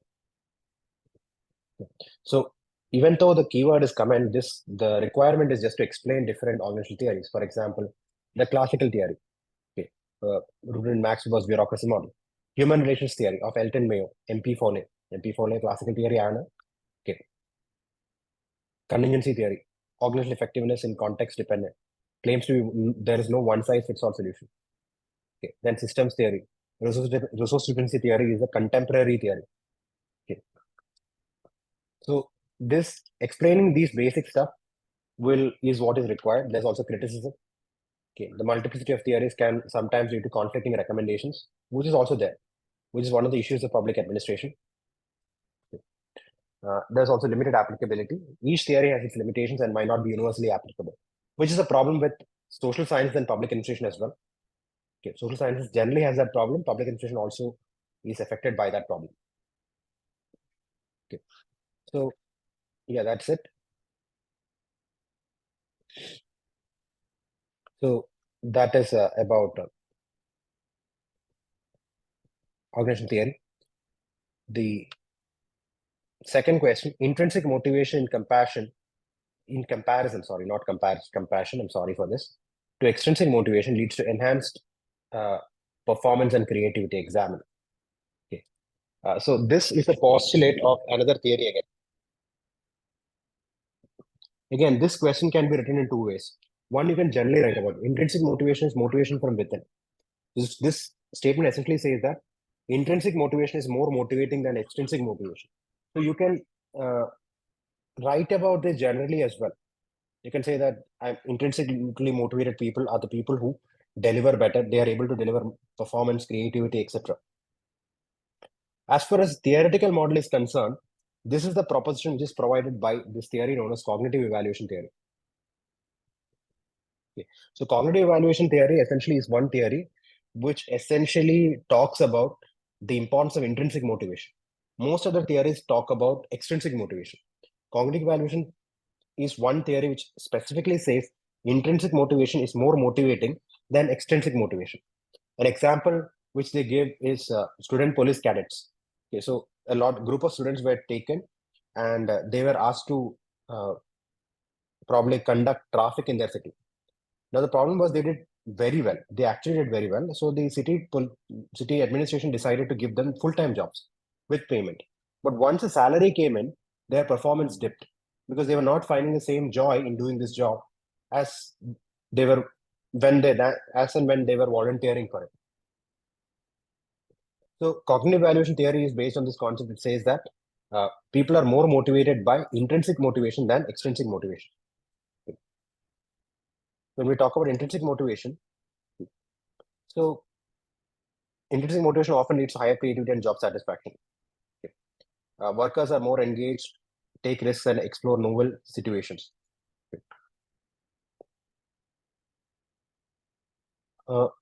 So even though the keyword is comment, the requirement is just to explain different organizational theories. For example, the classical theory, okay, rooted in Max Weber's bureaucracy model. Human relations theory of Elton Mayo, MP Foley. MP Foley classical theory ആണ്. Okay. Contingency theory, organizational effectiveness in context dependent. Claims to be there is no one size fits all solution. Okay. Then systems theory. Resource dependency theory is a contemporary theory. Okay. So this explaining these basic stuff is what is required. There's also criticism. Okay. The multiplicity of theories can sometimes lead to conflicting recommendations, which is also there, which is one of the issues of public administration. There's also limited applicability. Each theory has its limitations and might not be universally applicable, which is a problem with social science and public administration as well. Okay. Social sciences generally has that problem. Public administration also is affected by that problem. Okay. So yeah, that's it. So that is about organization theory. The second question, intrinsic motivation in comparison, sorry, not compassion, I'm sorry for this, to extrinsic motivation leads to enhanced performance and creativity examine. Okay. So this is a postulate of another theory again. Again, this question can be written in two ways. One, you can generally write about intrinsic motivation is motivation from within. This statement essentially says that intrinsic motivation is more motivating than extrinsic motivation. So you can write about this generally as well. You can say that intrinsically motivated people are the people who deliver better. They are able to deliver performance, creativity, etc. As far as theoretical model is concerned, this is the proposition which is provided by this theory known as cognitive evaluation theory. Okay. So cognitive evaluation theory essentially is one theory which essentially talks about the importance of intrinsic motivation. Most other theories talk about extrinsic motivation. Cognitive evaluation is one theory which specifically says intrinsic motivation is more motivating than extrinsic motivation. An example which they give is student police cadets. Okay, so group of students were taken and they were asked to probably conduct traffic in their city. Now the problem was they did very well. They actually did very well. So the city administration decided to give them full-time jobs with payment. But once the salary came in, their performance dipped because they were not finding the same joy in doing this job as they were when they were volunteering for it. So cognitive evaluation theory is based on this concept. It says that people are more motivated by intrinsic motivation than extrinsic motivation. When we talk about intrinsic motivation, so intrinsic motivation often leads to higher creativity and job satisfaction. Okay. Workers are more engaged, take risks, and explore novel situations. Okay.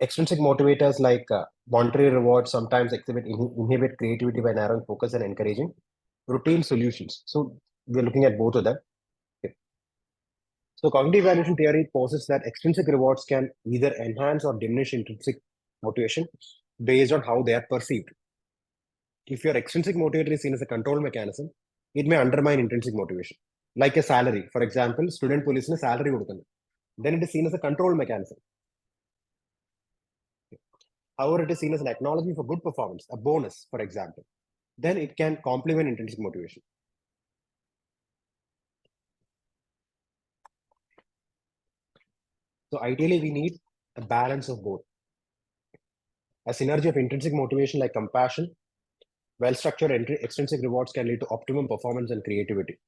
Extrinsic motivators like monetary rewards sometimes inhibit creativity by narrowing focus and encouraging routine solutions. So we're looking at both of them. Okay. So cognitive evaluation theory posits that extrinsic rewards can either enhance or diminish intrinsic motivation based on how they are perceived. If your extrinsic motivator is seen as a control mechanism, it may undermine intrinsic motivation. Like a salary, for example, student police salary, then it is seen as a control mechanism. However, it is seen as an acknowledgement for good performance, a bonus, for example. Then it can complement intrinsic motivation. So ideally, we need a balance of both. A synergy of intrinsic motivation like compassion, well-structured extrinsic rewards can lead to optimum performance and creativity.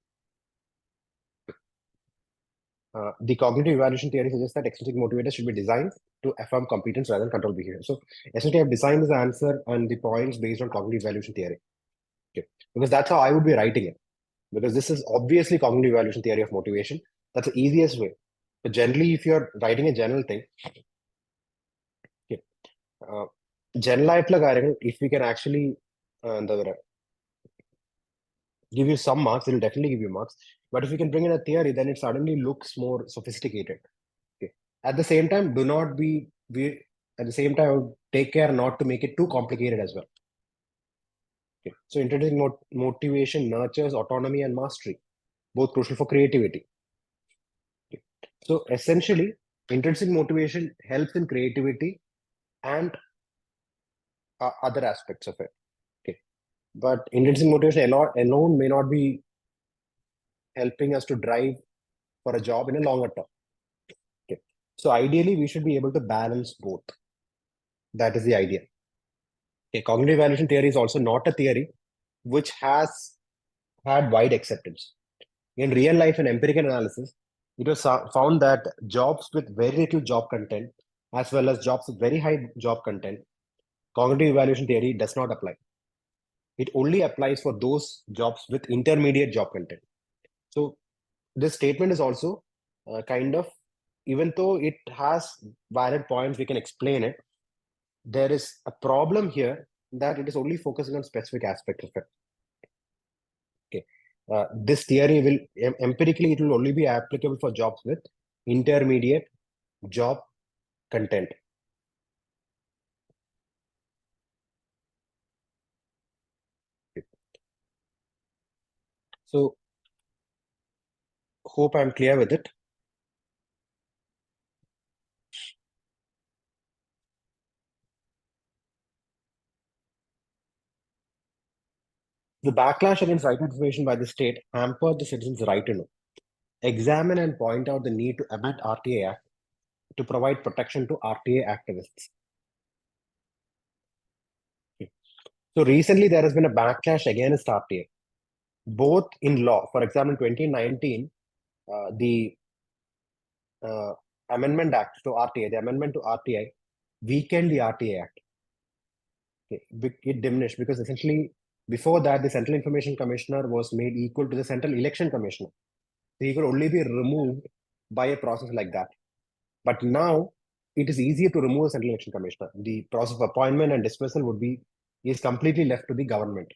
The cognitive evaluation theory suggests that extrinsic motivators should be designed to affirm competence rather than control behavior. So essentially, I've designed this answer and the points based on cognitive evaluation theory. Okay. Because that's how I would be writing it. Because this is obviously cognitive evaluation theory of motivation. That's the easiest way. But generally, if you're writing a general thing, okay, general if we can actually give you some marks, it will definitely give you marks. But if you can bring in a theory, then it suddenly looks more sophisticated. Okay. At the same time, do not be at the same time take care not to make it too complicated as well. Okay. So intrinsic motivation nurtures autonomy and mastery, both crucial for creativity. Okay. So essentially, intrinsic motivation helps in creativity and other aspects of it. Okay. But intrinsic motivation alone may not be helping us to drive for a job in a longer term. Okay. So ideally, we should be able to balance both. That is the idea. Okay. Cognitive evaluation theory is also not a theory which has had wide acceptance. In real life and empirical analysis, it was found that jobs with very little job content, as well as jobs with very high job content, cognitive evaluation theory does not apply. It only applies for those jobs with intermediate job content. So this statement is also kind of, even though it has valid points, we can explain it. There is a problem here that it is only focusing on specific aspects of it. Okay. This theory will empirically it will only be applicable for jobs with intermediate job content. So hope I'm clear with it. The backlash against right information by the state hampered the citizens' right to know, examine and point out the need to amend RTA Act to provide protection to RTA activists. So recently there has been a backlash against RTA, both in law. For example, in 2019, the Amendment Act to RTA, the amendment to RTI weakened the RTA Act. Okay. It diminished because essentially before that, the Central Information Commissioner was made equal to the Central Election Commissioner. So he could only be removed by a process like that. But now it is easier to remove a Central Election Commissioner. The process of appointment and dismissal is completely left to the government.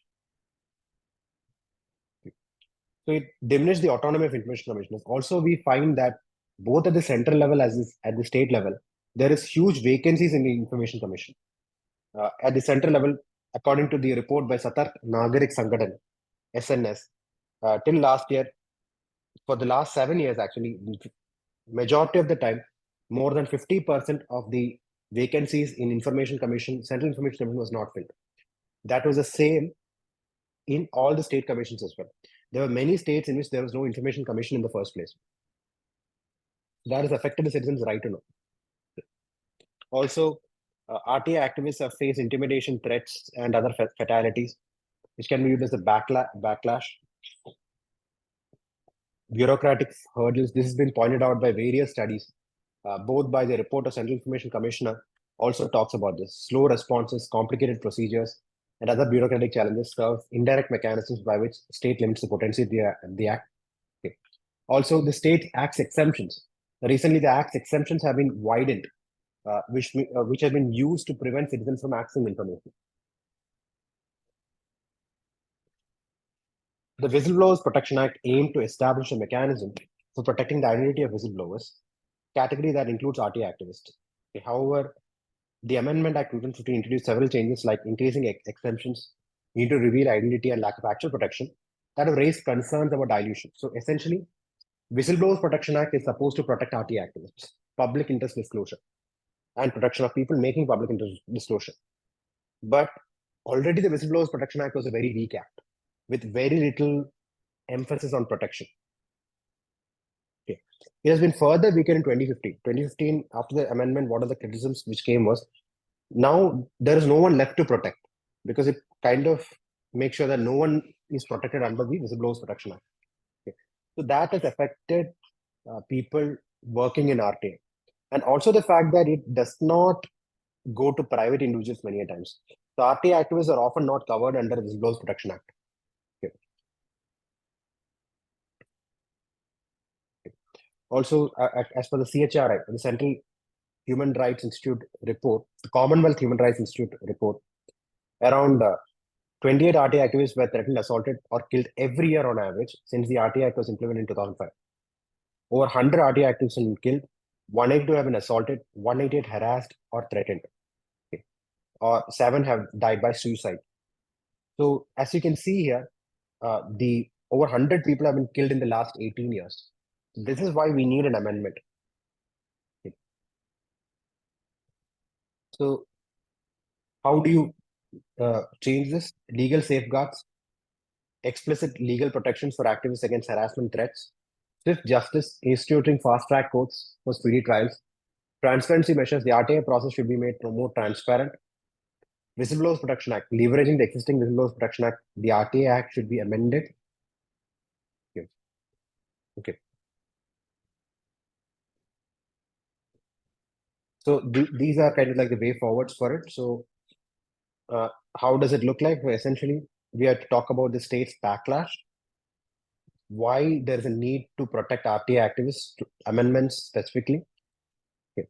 So it diminished the autonomy of information commissioners. Also, we find that both at the central level as at the state level, there is huge vacancies in the information commission. At the central level, according to the report by Satark Nagarik Sangadan, SNS, till last year, for the last 7 years, actually, majority of the time, more than 50% of the vacancies in Information Commission, Central Information Commission was not filled. That was the same in all the state commissions as well. There were many states in which there was no Information Commission in the first place. That has affected the citizens' right to know. Also, RTA activists have faced intimidation, threats, and other fatalities, which can be used as a backlash. Bureaucratic hurdles. This has been pointed out by various studies, both by the report of Central Information Commissioner, also talks about this. Slow responses, complicated procedures, and other bureaucratic challenges serve indirect mechanisms by which state limits the potency of the act. Okay. Also, the state acts exemptions. Recently, the act's exemptions have been widened, which have been used to prevent citizens from accessing information. The Whistleblowers Protection Act aimed to establish a mechanism for protecting the identity of whistleblowers, category that includes RTA activists. Okay, however, the Amendment Act 2015 introduced several changes like increasing exemptions, need to reveal identity and lack of actual protection that have raised concerns about dilution. So essentially, Whistleblowers Protection Act is supposed to protect RTA activists, public interest disclosure, and protection of people making public interest disclosure. But already the Whistleblowers Protection Act was a very weak act with very little emphasis on protection. Okay. It has been further weakened in 2015. 2015, after the amendment, one of the criticisms which came was now there is no one left to protect because it kind of makes sure that no one is protected under the Whistleblowers Protection Act. Okay. So that has affected people working in RTA. And also the fact that it does not go to private individuals many a times. So RTA activists are often not covered under the Whistleblowers Protection Act. Okay. Also, as per the CHRI, the Central Human Rights Institute report, the Commonwealth Human Rights Institute report, around 28 RTA activists were threatened, assaulted, or killed every year on average since the RTA Act was implemented in 2005. Over 100 RTA activists have been killed, 182 have been assaulted, 188 harassed or threatened, okay. Or 7 have died by suicide. So as you can see here, the over 100 people have been killed in the last 18 years. This is why we need an amendment. So how do you change this? Legal safeguards, explicit legal protections for activists against harassment threats, swift justice, instituting fast-track courts for speedy trials, transparency measures. The RTA process should be made more transparent. Whistleblowers Protection Act, leveraging the existing Whistleblowers Protection Act, the RTA Act should be amended. Okay. Okay. So these are kind of like the way forwards for it. So how does it look like? Well, essentially, we have to talk about the state's backlash, why there's a need to protect RTA activists, amendments specifically, okay,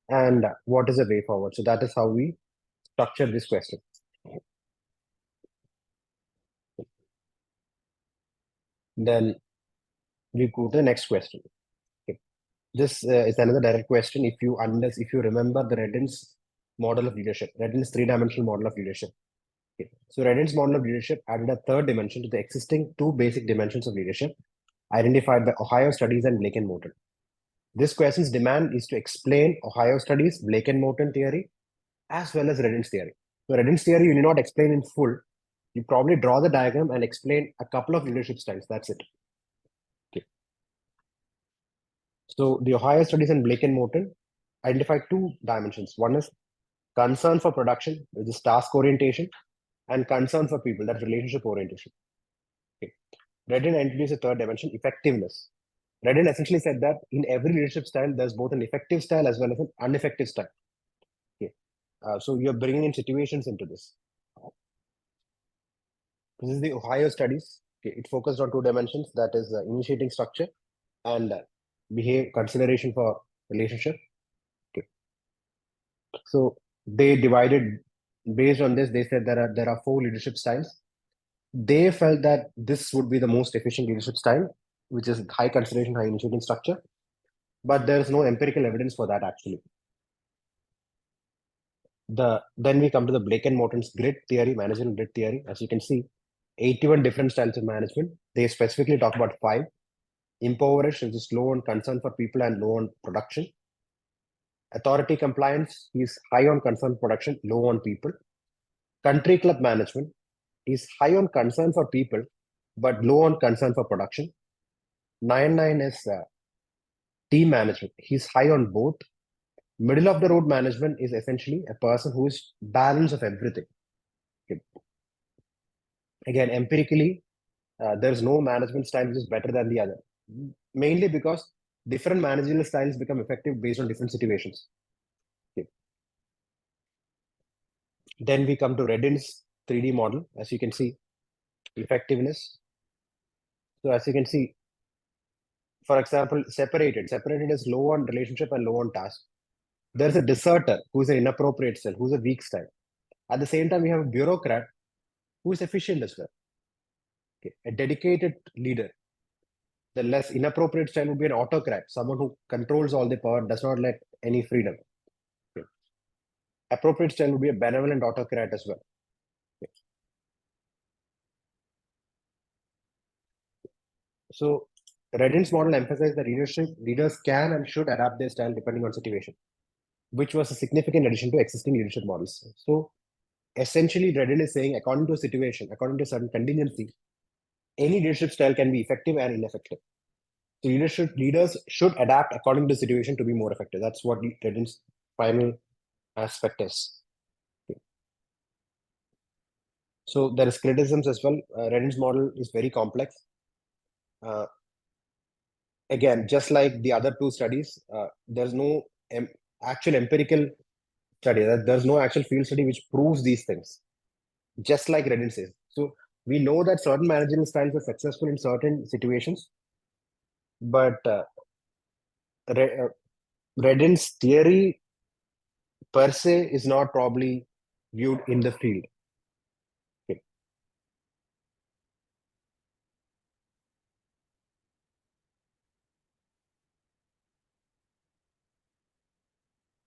and what is the way forward. So that is how we structure this question. Then we go to the next question. Okay. This is another direct question. If you remember the Reddin's model of leadership, Reddin's three-dimensional model of leadership. Okay. So Reddin's model of leadership added a third dimension to the existing two basic dimensions of leadership identified by Ohio Studies and Blake and Morton. This question's demand is to explain Ohio Studies, Blake and Morton theory, as well as Reddin's theory. So Reddin's theory you need not explain in full. You probably draw the diagram and explain a couple of leadership styles. That's it. Okay. So the Ohio Studies and Blake and Morton identify two dimensions. One is concern for production, which is task orientation, and concern for people, that's relationship orientation. Okay. Reddin introduced a third dimension, effectiveness. Reddin essentially said that in every leadership style, there's both an effective style as well as an ineffective style. Okay. So you're bringing in situations into this. This is the Ohio studies. Okay. It focused on two dimensions, that is initiating structure and behave consideration for relationship. Okay. So they divided based on this. They said there are four leadership styles. They felt that this would be the most efficient leadership style, which is high consideration, high initiating structure. But there is no empirical evidence for that actually. Then we come to the Blake and Morton's grid theory, managerial grid theory. As you can see, 81 different styles of management. They specifically talk about five. Impoverished, which is low on concern for people and low on production. Authority compliance is high on concern for production, low on people. Country club management is high on concern for people, but low on concern for production. 99 is team management. He's high on both. Middle of the road management is essentially a person who is balance of everything. Okay. Again, empirically, there's no management style which is better than the other. Mainly because different managerial styles become effective based on different situations. Okay. Then we come to Reddin's 3D model, as you can see, effectiveness. So as you can see, for example, separated. Separated is low on relationship and low on task. There's a deserter who is an inappropriate style, who's a weak style. At the same time, we have a bureaucrat who is efficient as well. Okay. A dedicated leader. The less inappropriate style would be an autocrat, someone who controls all the power, does not let any freedom. Okay. Appropriate style would be a benevolent autocrat as well. Okay. So Reddin's model emphasized that leaders can and should adapt their style depending on situation, which was a significant addition to existing leadership models. So essentially, Reddin is saying, according to a situation, according to a certain contingency, any leadership style can be effective and ineffective. So leaders should adapt according to the situation to be more effective. That's what Reddin's final aspect is. Okay. So there is criticisms as well. Reddin's model is very complex. Again, just like the other two studies, there's no actual empirical study. There's no actual field study which proves these things. Just like Reddin says. So we know that certain managerial styles are successful in certain situations, but Reddin's theory per se is not probably viewed in the field. Okay.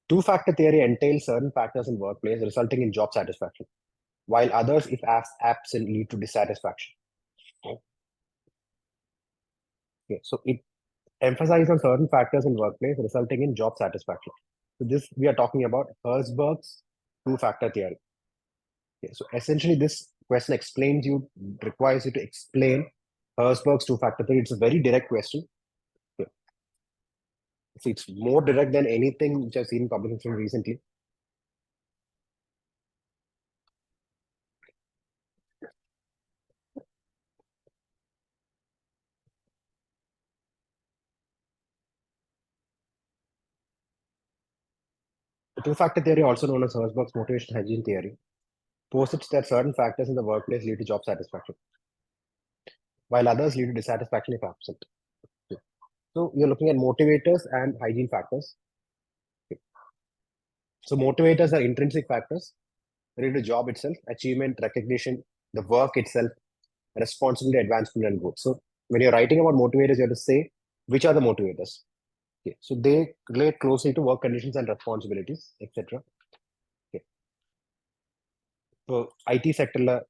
Two-factor theory entails certain factors in workplace resulting in job satisfaction. while others, if absent, lead to dissatisfaction. Okay. So it emphasizes on certain factors in workplace resulting in job satisfaction. So this we are talking about Herzberg's two-factor theory. Okay. So essentially, this question requires you to explain Herzberg's two-factor theory. It's a very direct question. Okay. So it's more direct than anything which I've seen in publication recently. The two-factor theory, also known as Herzberg's motivation hygiene theory, posits that certain factors in the workplace lead to job satisfaction, while others lead to dissatisfaction if absent. Okay. So you're looking at motivators and hygiene factors. Okay. So motivators are intrinsic factors related to job itself, achievement, recognition, the work itself, responsibility, advancement, and growth. So when you're writing about motivators, you have to say which are the motivators. Okay. So they relate closely to work conditions and responsibilities, etc. Okay. So IT sector,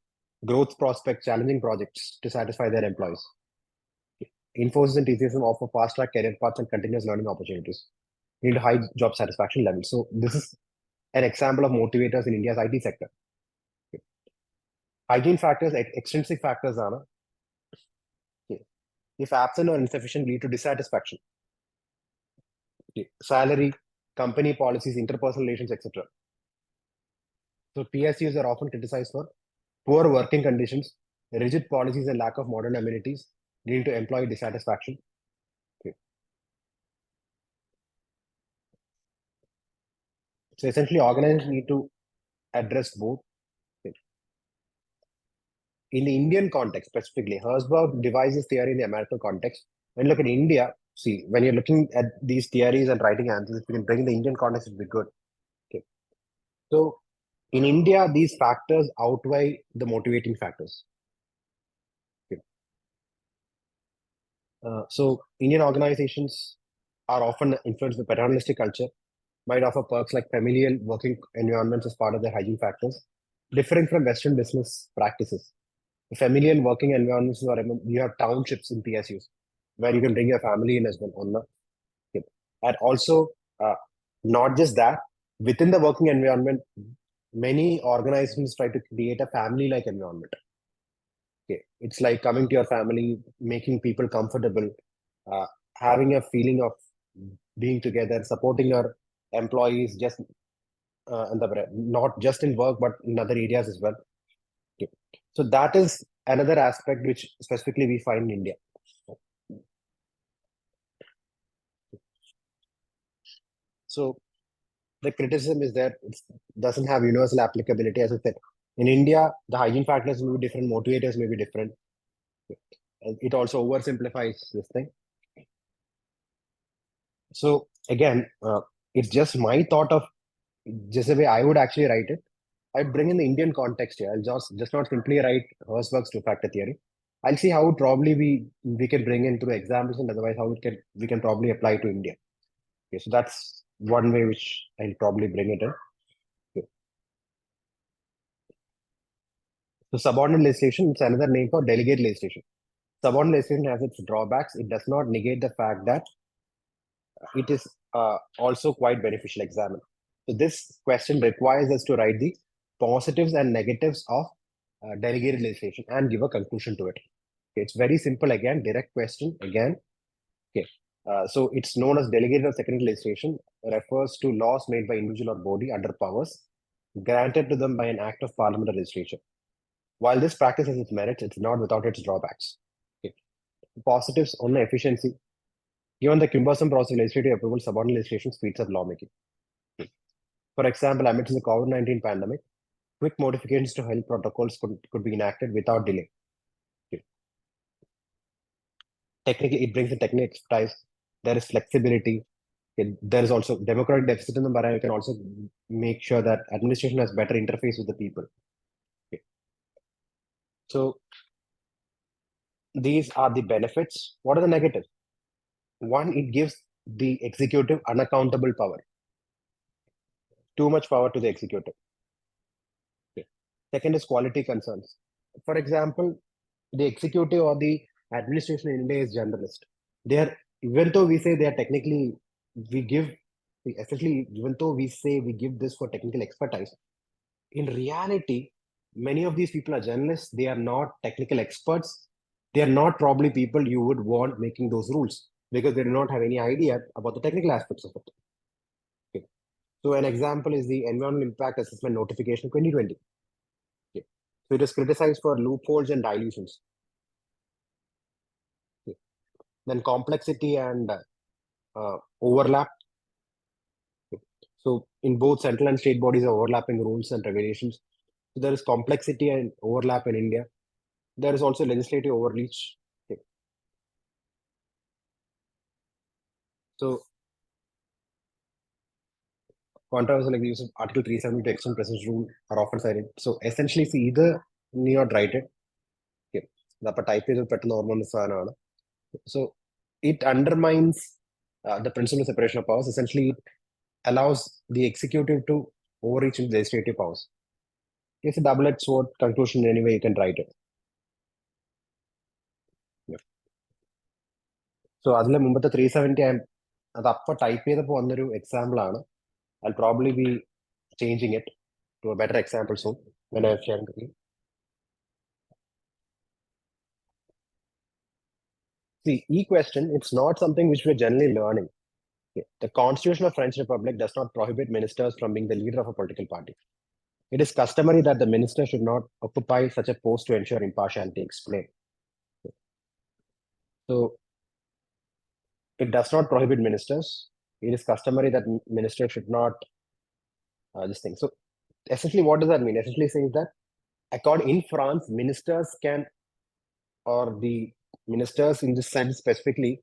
growth prospects, challenging projects to satisfy their employees. Okay. Infosys and TCS offer fast-track career paths and continuous learning opportunities. You need high job satisfaction levels. So this is an example of motivators in India's IT sector. Okay. Hygiene factors, extrinsic factors are okay. If absent or insufficient, lead to dissatisfaction. Okay. Salary, company policies, interpersonal relations, etc. So PSUs are often criticized for poor working conditions, rigid policies, and lack of modern amenities, leading to employee dissatisfaction. Okay. So essentially, organizations need to address both. Okay. In the Indian context, specifically, Herzberg devises theory in the American context. When you look at India, see, when you're looking at these theories and writing answers, if you can bring in the Indian context, it would be good. Okay. So in India, these factors outweigh the motivating factors. Okay. So Indian organizations are often influenced by paternalistic culture, might offer perks like familial working environments as part of their hygiene factors, differing from Western business practices. The familial working environments are you have townships in PSUs where you can bring your family in as well. On the, okay. And also, not just that, within the working environment, many organizations try to create a family-like environment. Okay. It's like coming to your family, making people comfortable, uh, having a feeling of being together, supporting your employees just not just in work but in other areas as well. Okay. So that is another aspect which specifically we find in India. So the criticism is that it doesn't have universal applicability. As I said, in India, the hygiene factors may be different, motivators may be different. It also oversimplifies this thing. So again, it's just my thought of just the way I would actually write it. I'd bring in the Indian context here. I'll just not simply write Herzberg's two-factor theory. I'll see how probably we can bring in through examples and otherwise how we can probably apply to India. Okay, so that's one way which I'll probably bring it in. Okay. So subordinate legislation, it's another name for delegate legislation. Subordinate legislation has its drawbacks. It does not negate the fact that it is also quite beneficial. Examine. So this question requires us to write the positives and negatives of delegated legislation and give a conclusion to it. Okay, it's very simple again, direct question again. Okay, so it's known as delegated or secondary legislation, refers to laws made by individual or body under powers granted to them by an act of parliament or legislature. While this practice has its merits, it's not without its drawbacks. Okay. Positives on the efficiency. Given the cumbersome process of legislative approval, subordinate legislation speeds up lawmaking. For example, amidst the COVID-19 pandemic, quick modifications to health protocols could be enacted without delay. Okay. Technically, it brings the technical expertise. There is flexibility. Okay. There is also democratic deficit in the but you can also make sure that administration has better interface with the people. Okay. So these are the benefits. What are the negatives? One, it gives the executive unaccountable power. Too much power to the executive. Okay. Second is quality concerns. For example, the executive or the administration in India is generalist. They are, even though we say they are technically, we give, especially even though we say we give this for technical expertise, in reality, many of these people are journalists. They are not technical experts. They are not probably people you would want making those rules because they do not have any idea about the technical aspects of it. Okay. So an example is the Environmental Impact Assessment Notification 2020. Okay. So it is criticized for loopholes and dilutions. Okay. Then complexity and overlap. Okay. So in both central and state bodies are overlapping rules and regulations. So there is complexity and overlap in India. There is also legislative overreach. Okay. So controversial like the use of Article 370 to extend presence rule are often cited. So essentially, see either need not write it. Okay. The type is പെട്ടെന്ന്. So it undermines the principle of separation of powers. Essentially, it allows the executive to overreach into legislative powers. It's a double-edged sword conclusion anyway you can write it. Yeah. So അതിലെ മുമ്പത്തെ 370 അത് അപ്പോൾ type ചെയ്തപ്പോൾ വന്നൊരു example ആണ്. I'll probably be changing it to a better example soon when I share with you. See, e-question, it's not something which we're generally learning. Okay. The Constitution of French Republic does not prohibit ministers from being the leader of a political party. It is customary that the minister should not occupy such a post to ensure impartiality. Explain. So it does not prohibit ministers. It is customary that ministers should not this thing. So essentially, what does that mean? Essentially, saying that according in France, ministers can, or the ministers in this sense specifically,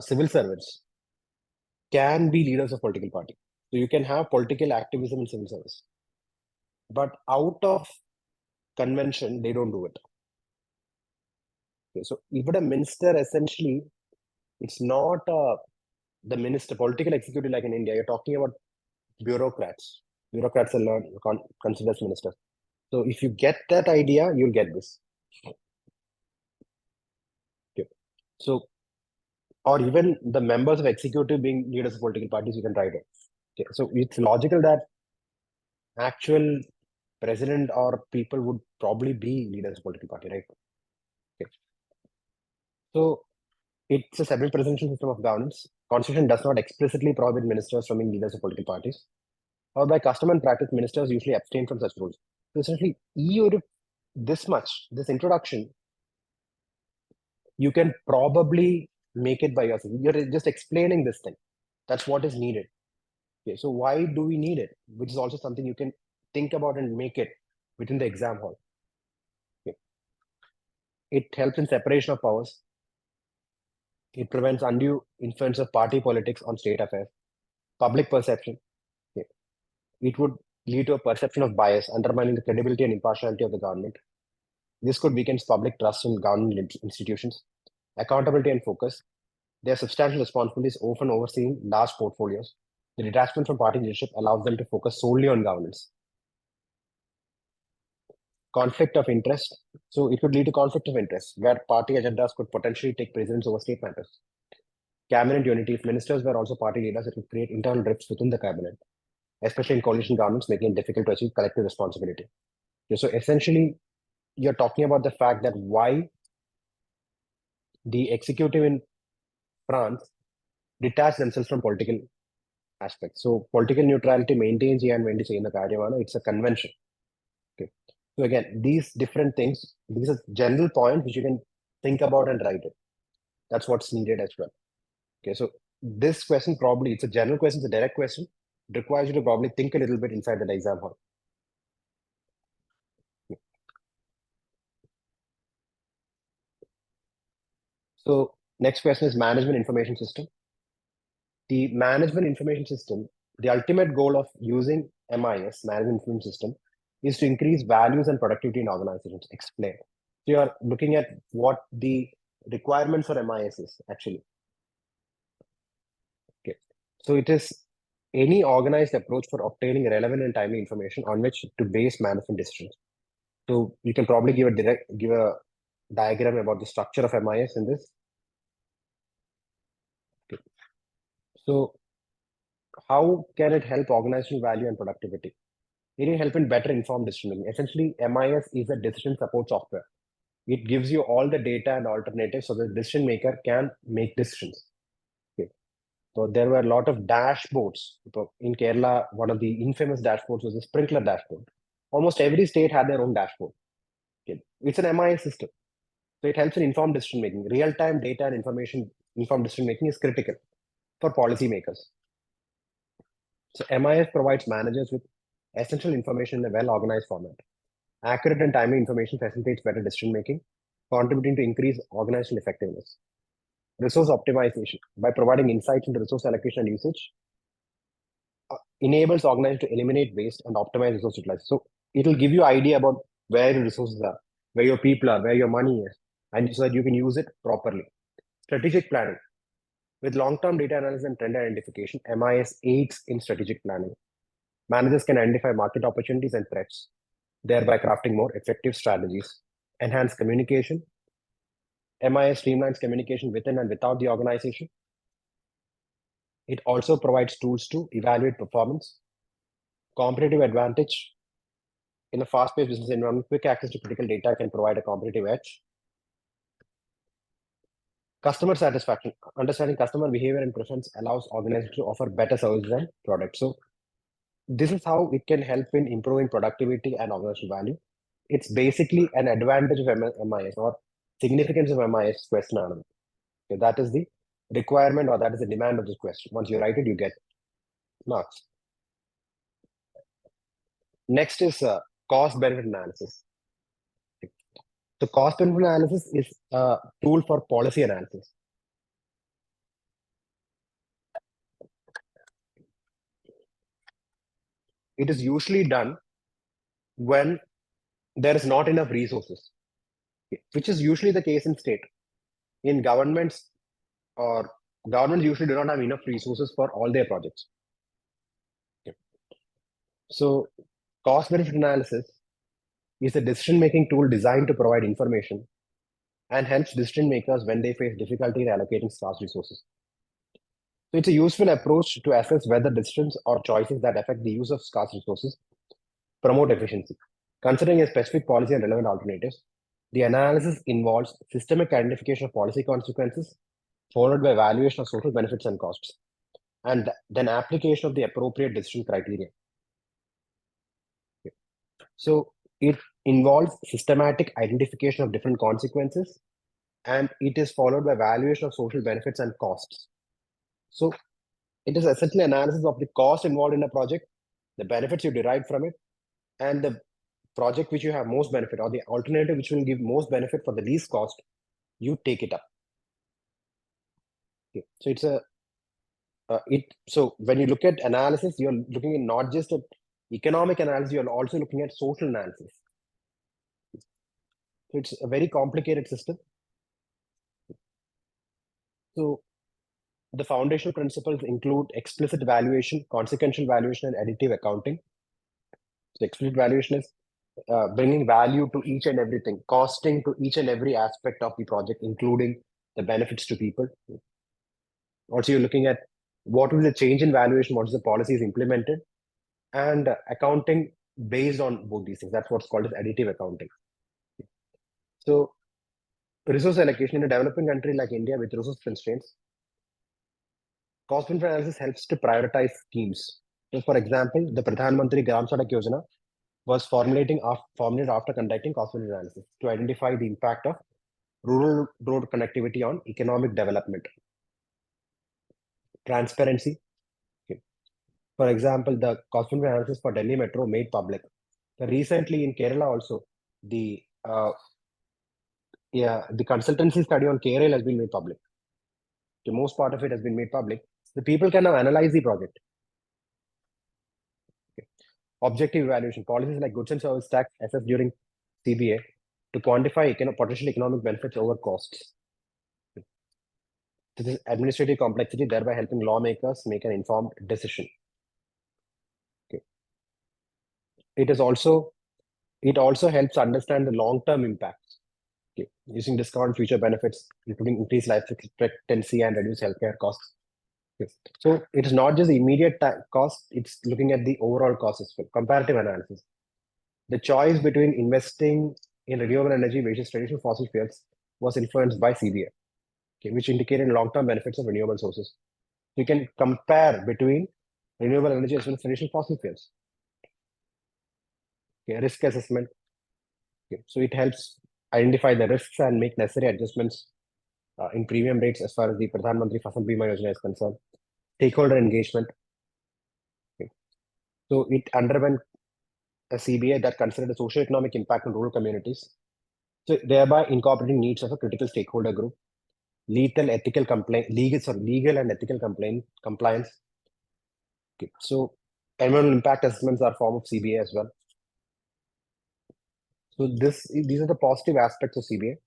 civil servants can be leaders of political party. So you can have political activism in civil service, but out of convention, they don't do it. Okay, so even a minister, essentially, it's not the minister, political executive like in India. You're talking about bureaucrats. Bureaucrats are not considered as ministers. So if you get that idea, you'll get this. Okay. So, or even the members of executive being leaders of political parties, you can write it. Okay. So it's logical that actual president or people would probably be leaders of political party, right? Okay. So it's a semi-presidential system of governance. Constitution does not explicitly prohibit ministers from being leaders of political parties. Or by custom and practice, ministers usually abstain from such rules. So essentially, this much, this introduction, you can probably make it by yourself. You're just explaining this thing. That's what is needed. Okay, so why do we need it? Which is also something you can think about and make it within the exam hall. Okay. It helps in separation of powers. It prevents undue influence of party politics on state affairs. Public perception. Okay. It would lead to a perception of bias, undermining the credibility and impartiality of the government. This could weaken public trust in government institutions. Accountability and focus. Their substantial responsibilities often overseeing large portfolios. The detachment from party leadership allows them to focus solely on governance. Conflict of interest. So it could lead to conflict of interest, where party agendas could potentially take precedence over state matters. Cabinet unity. If ministers were also party leaders, it would create internal rifts within the cabinet, especially in coalition governments, making it difficult to achieve collective responsibility. Okay, so essentially, you're talking about the fact that why the executive in France detach themselves from political aspects. So political neutrality maintains and in the Karyavana, it's a convention. Okay. So again, these different things, these are general points which you can think about and write it. That's what's needed as well. Okay, so this question probably, it's a general question, it's a direct question. It requires you to probably think a little bit inside the exam hall. So next question is management information system. The management information system, the ultimate goal of using MIS, management information system, is to increase values and productivity in organizations. Explain. So you are looking at what the requirements for MIS is actually. Okay. So it is any organized approach for obtaining relevant and timely information on which to base management decisions. So you can probably give a diagram about the structure of MIS in this. Okay. So how can it help organizational value and productivity? It will help in better informed decision making. Essentially, MIS is a decision support software. It gives you all the data and alternatives so the decision maker can make decisions. Okay. So there were a lot of dashboards. In Kerala, one of the infamous dashboards was the sprinkler dashboard. Almost every state had their own dashboard. Okay. It's an MIS system. So it helps in informed decision making. Real-time data and information informed decision making is critical for policymakers. So MIS provides managers with essential information in a well-organized format. Accurate and timely information facilitates better decision making, contributing to increased organizational effectiveness. Resource optimization. By providing insights into resource allocation and usage, enables organizations to eliminate waste and optimize resource utilization. So it will give you idea about where your resources are, where your people are, where your money is, and so that you can use it properly. Strategic planning. With long-term data analysis and trend identification, MIS aids in strategic planning. Managers can identify market opportunities and threats, thereby crafting more effective strategies. Enhance communication. MIS streamlines communication within and without the organization. It also provides tools to evaluate performance. Competitive advantage. In a fast-paced business environment, quick access to critical data can provide a competitive edge. Customer satisfaction. Understanding customer behavior and preference allows organizations to offer better services and products. So this is how it can help in improving productivity and organizational value. It's basically an advantage of MIS or significance of MIS question. Okay, that is the requirement or that is the demand of this question. Once you write it, you get marks. Next is cost benefit analysis. So cost benefit analysis is a tool for policy analysis. It is usually done when there is not enough resources, which is usually the case in state. In governments or governments usually do not have enough resources for all their projects. Okay. So cost benefit analysis is a decision-making tool designed to provide information and helps decision makers when they face difficulty in allocating scarce resources. So it's a useful approach to assess whether decisions or choices that affect the use of scarce resources promote efficiency. Considering a specific policy and relevant alternatives, the analysis involves systemic identification of policy consequences, followed by evaluation of social benefits and costs, and then application of the appropriate decision criteria. Okay. So it involves systematic identification of different consequences, and it is followed by evaluation of social benefits and costs. So it is essentially analysis of the cost involved in a project, the benefits you derive from it, and the project which you have most benefit or the alternative which will give most benefit for the least cost, you take it up. Okay. So it's a so when you look at analysis, you're looking at not just at economic analysis, you're also looking at social analysis. So it's a very complicated system. So the foundational principles include explicit valuation, consequential valuation, and additive accounting. So explicit valuation is bringing value to each and everything, costing to each and every aspect of the project, including the benefits to people. Also, you're looking at what is the change in valuation, what is the policies implemented, and accounting based on both these things. That's what's called as additive accounting. So resource allocation in a developing country like India with resource constraints, cost benefit analysis helps to prioritize schemes. So for example, the Pradhan Mantri Gram Sadak Yojana was formulated after conducting cost benefit analysis to identify the impact of rural road connectivity on economic development. Transparency. Okay. For example, the cost benefit analysis for Delhi Metro made public. So recently in Kerala also, the consultancy study on KRL has been made public. The most part of it has been made public. The people can now analyze the project. Okay. Objective evaluation. Policies like goods and service tax assessed during CBA to quantify potential economic benefits over costs. This is administrative complexity, thereby helping lawmakers make an informed decision. It is also it also helps understand the long-term impacts. Okay. Using discount future benefits, including increased life expectancy and reduced healthcare costs. Okay. So it is not just the immediate cost; it's looking at the overall cost as well. Comparative analysis. The choice between investing in renewable energy versus traditional fossil fuels was influenced by CBA, okay, which indicated long-term benefits of renewable sources. You can compare between renewable energy as well as traditional fossil fuels. Okay, risk assessment. Okay, so it helps identify the risks and make necessary adjustments in premium rates as far as the Pradhan Mantri Fasal Bima Yojana is concerned. Stakeholder engagement. Okay. So it underwent a CBA that considered the socio-economic impact on rural communities, so thereby incorporating needs of a critical stakeholder group. Legal and ethical compliance. Okay. So environmental impact assessments are a form of CBA as well. So these are the positive aspects of CBA.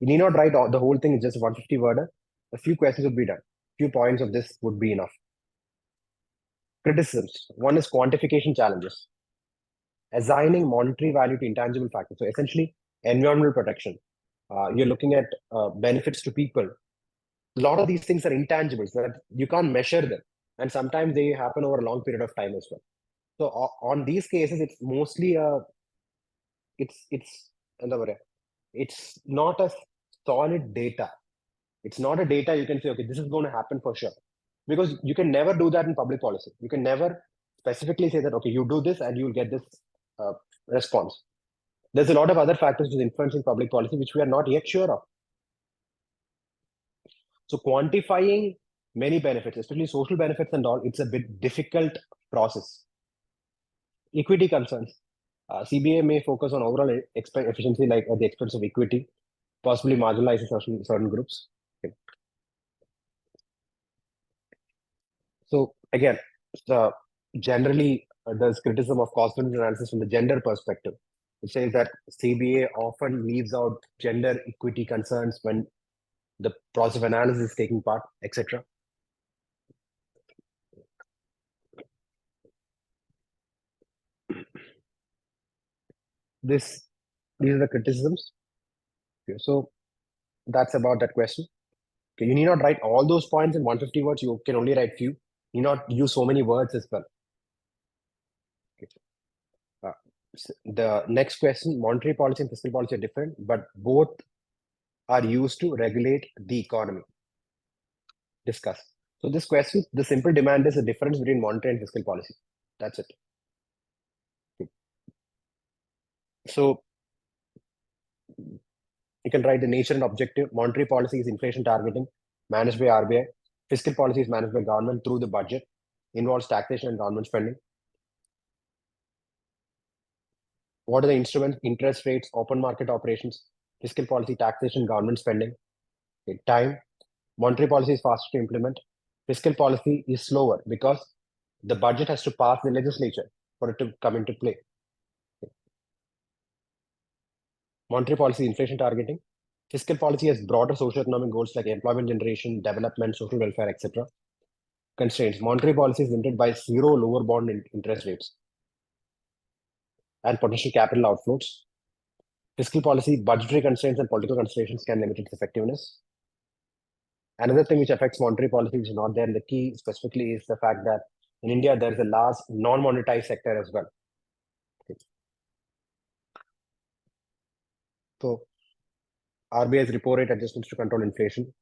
You need not write the whole thing, it's just 150 worder. A few questions would be done. Few points of this would be enough. Criticisms. One is quantification challenges. Assigning monetary value to intangible factors. So essentially, environmental protection. You're looking at benefits to people. A lot of these things are intangibles that you can't measure them, and sometimes they happen over a long period of time as well. So on these cases, it's mostly it's it's not a solid data. It's not a data you can say, okay, this is going to happen for sure, because you can never do that in public policy. You can never specifically say that, okay, you do this and you'll get this uh, response. There's a lot of other factors which is influencing public policy which we are not yet sure of. So quantifying many benefits, especially social benefits and all, it's a bit difficult process. Equity concerns. CBA may focus on overall efficiency, like at the expense of equity, possibly marginalizing certain groups. Okay. So again, generally there's criticism of cost benefit analysis from the gender perspective. It says that CBA often leaves out gender equity concerns when the process of analysis is taking part, etc. These are the criticisms. Okay, so that's about that question. Okay, you need not write all those points in 150 words. You can only write few. You need not use so many words as well. Okay. The next question: monetary policy and fiscal policy are different, but both are used to regulate the economy. Discuss. So this question, the simple demand is the difference between monetary and fiscal policy. That's it. So you can write the nature and objective. Monetary policy is inflation targeting, managed by RBI. Fiscal policy is managed by government through the budget, involves taxation and government spending. What are the instruments? Interest rates, open market operations, fiscal policy, taxation, government spending. Okay. Time. Monetary policy is faster to implement. Fiscal policy is slower because the budget has to pass the legislature for it to come into play. Okay. Monetary policy, inflation targeting. Fiscal policy has broader socio-economic goals like employment generation, development, social welfare, etc. Constraints. Monetary policy is limited by zero lower bond interest rates and potential capital outflows. Fiscal policy, budgetary constraints and political considerations can limit its effectiveness. Another thing which affects monetary policy, which is not there in the key specifically, is the fact that in India, there is a large non-monetized sector as well. Okay. So RBI's repo rate adjustments to control inflation.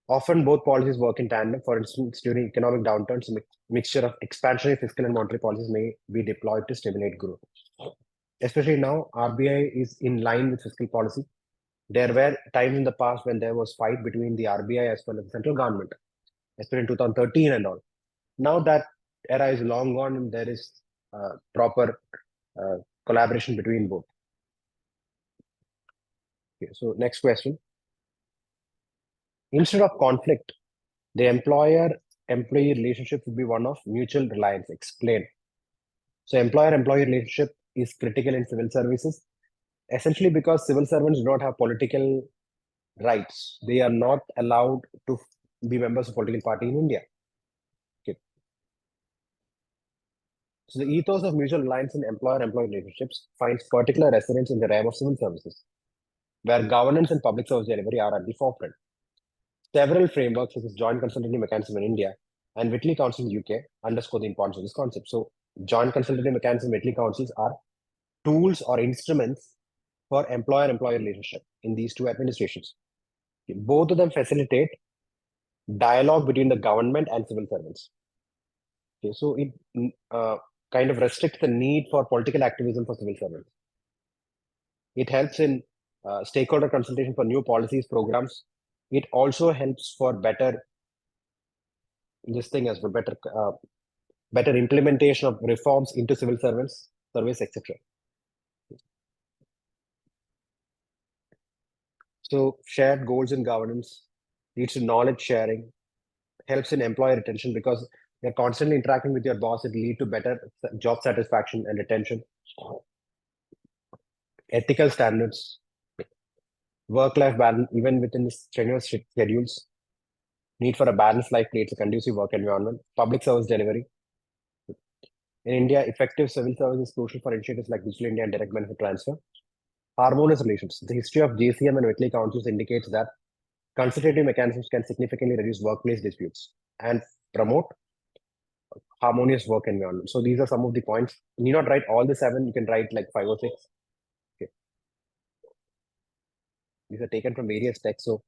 Often both policies work in tandem. For instance, during economic downturns, a mixture of expansionary fiscal and monetary policies may be deployed to stimulate growth. Especially now, RBI is in line with fiscal policy. There were times in the past when there was fight between the RBI as well as the central government, especially in 2013 and all. Now that era is long gone and there is proper collaboration between both. Okay, so next question. Instead of conflict, the employer-employee relationship would be one of mutual reliance. Explain. So employer-employee relationship is critical in civil services, essentially because civil servants do not have political rights. They are not allowed to be members of political party in India. Okay. So the ethos of mutual reliance in employer-employee relationships finds particular resonance in the realm of civil services, where governance and public service delivery are at the forefront. Several frameworks, such as Joint Consultative Mechanism in India and Whitley Council in UK, underscore the importance of this concept. So, Joint Consultative Mechanism, Whitley Councils are tools or instruments for employer-employee relationship in these two administrations. Both of them facilitate dialogue between the government and civil servants. Okay, so it kind of restricts the need for political activism for civil servants. It helps in stakeholder consultation for new policies, programs. It also helps for better this thing as well, better implementation of reforms into civil servants, service, etc. So shared goals in governance leads to knowledge sharing, helps in employee retention because you're constantly interacting with your boss. It lead to better job satisfaction and retention. Ethical standards, work-life balance, even within the strenuous schedules. Need for a balanced life creates a conducive work environment. Public service delivery. In India, effective civil service is crucial for initiatives like Digital India and direct benefit transfer. Harmonious relations. The history of JCM and Whitley councils indicates that consultative mechanisms can significantly reduce workplace disputes and promote harmonious work environment. So these are some of the points. You need not write all the 7. You can write like 5 or 6. Okay. These are taken from various texts, so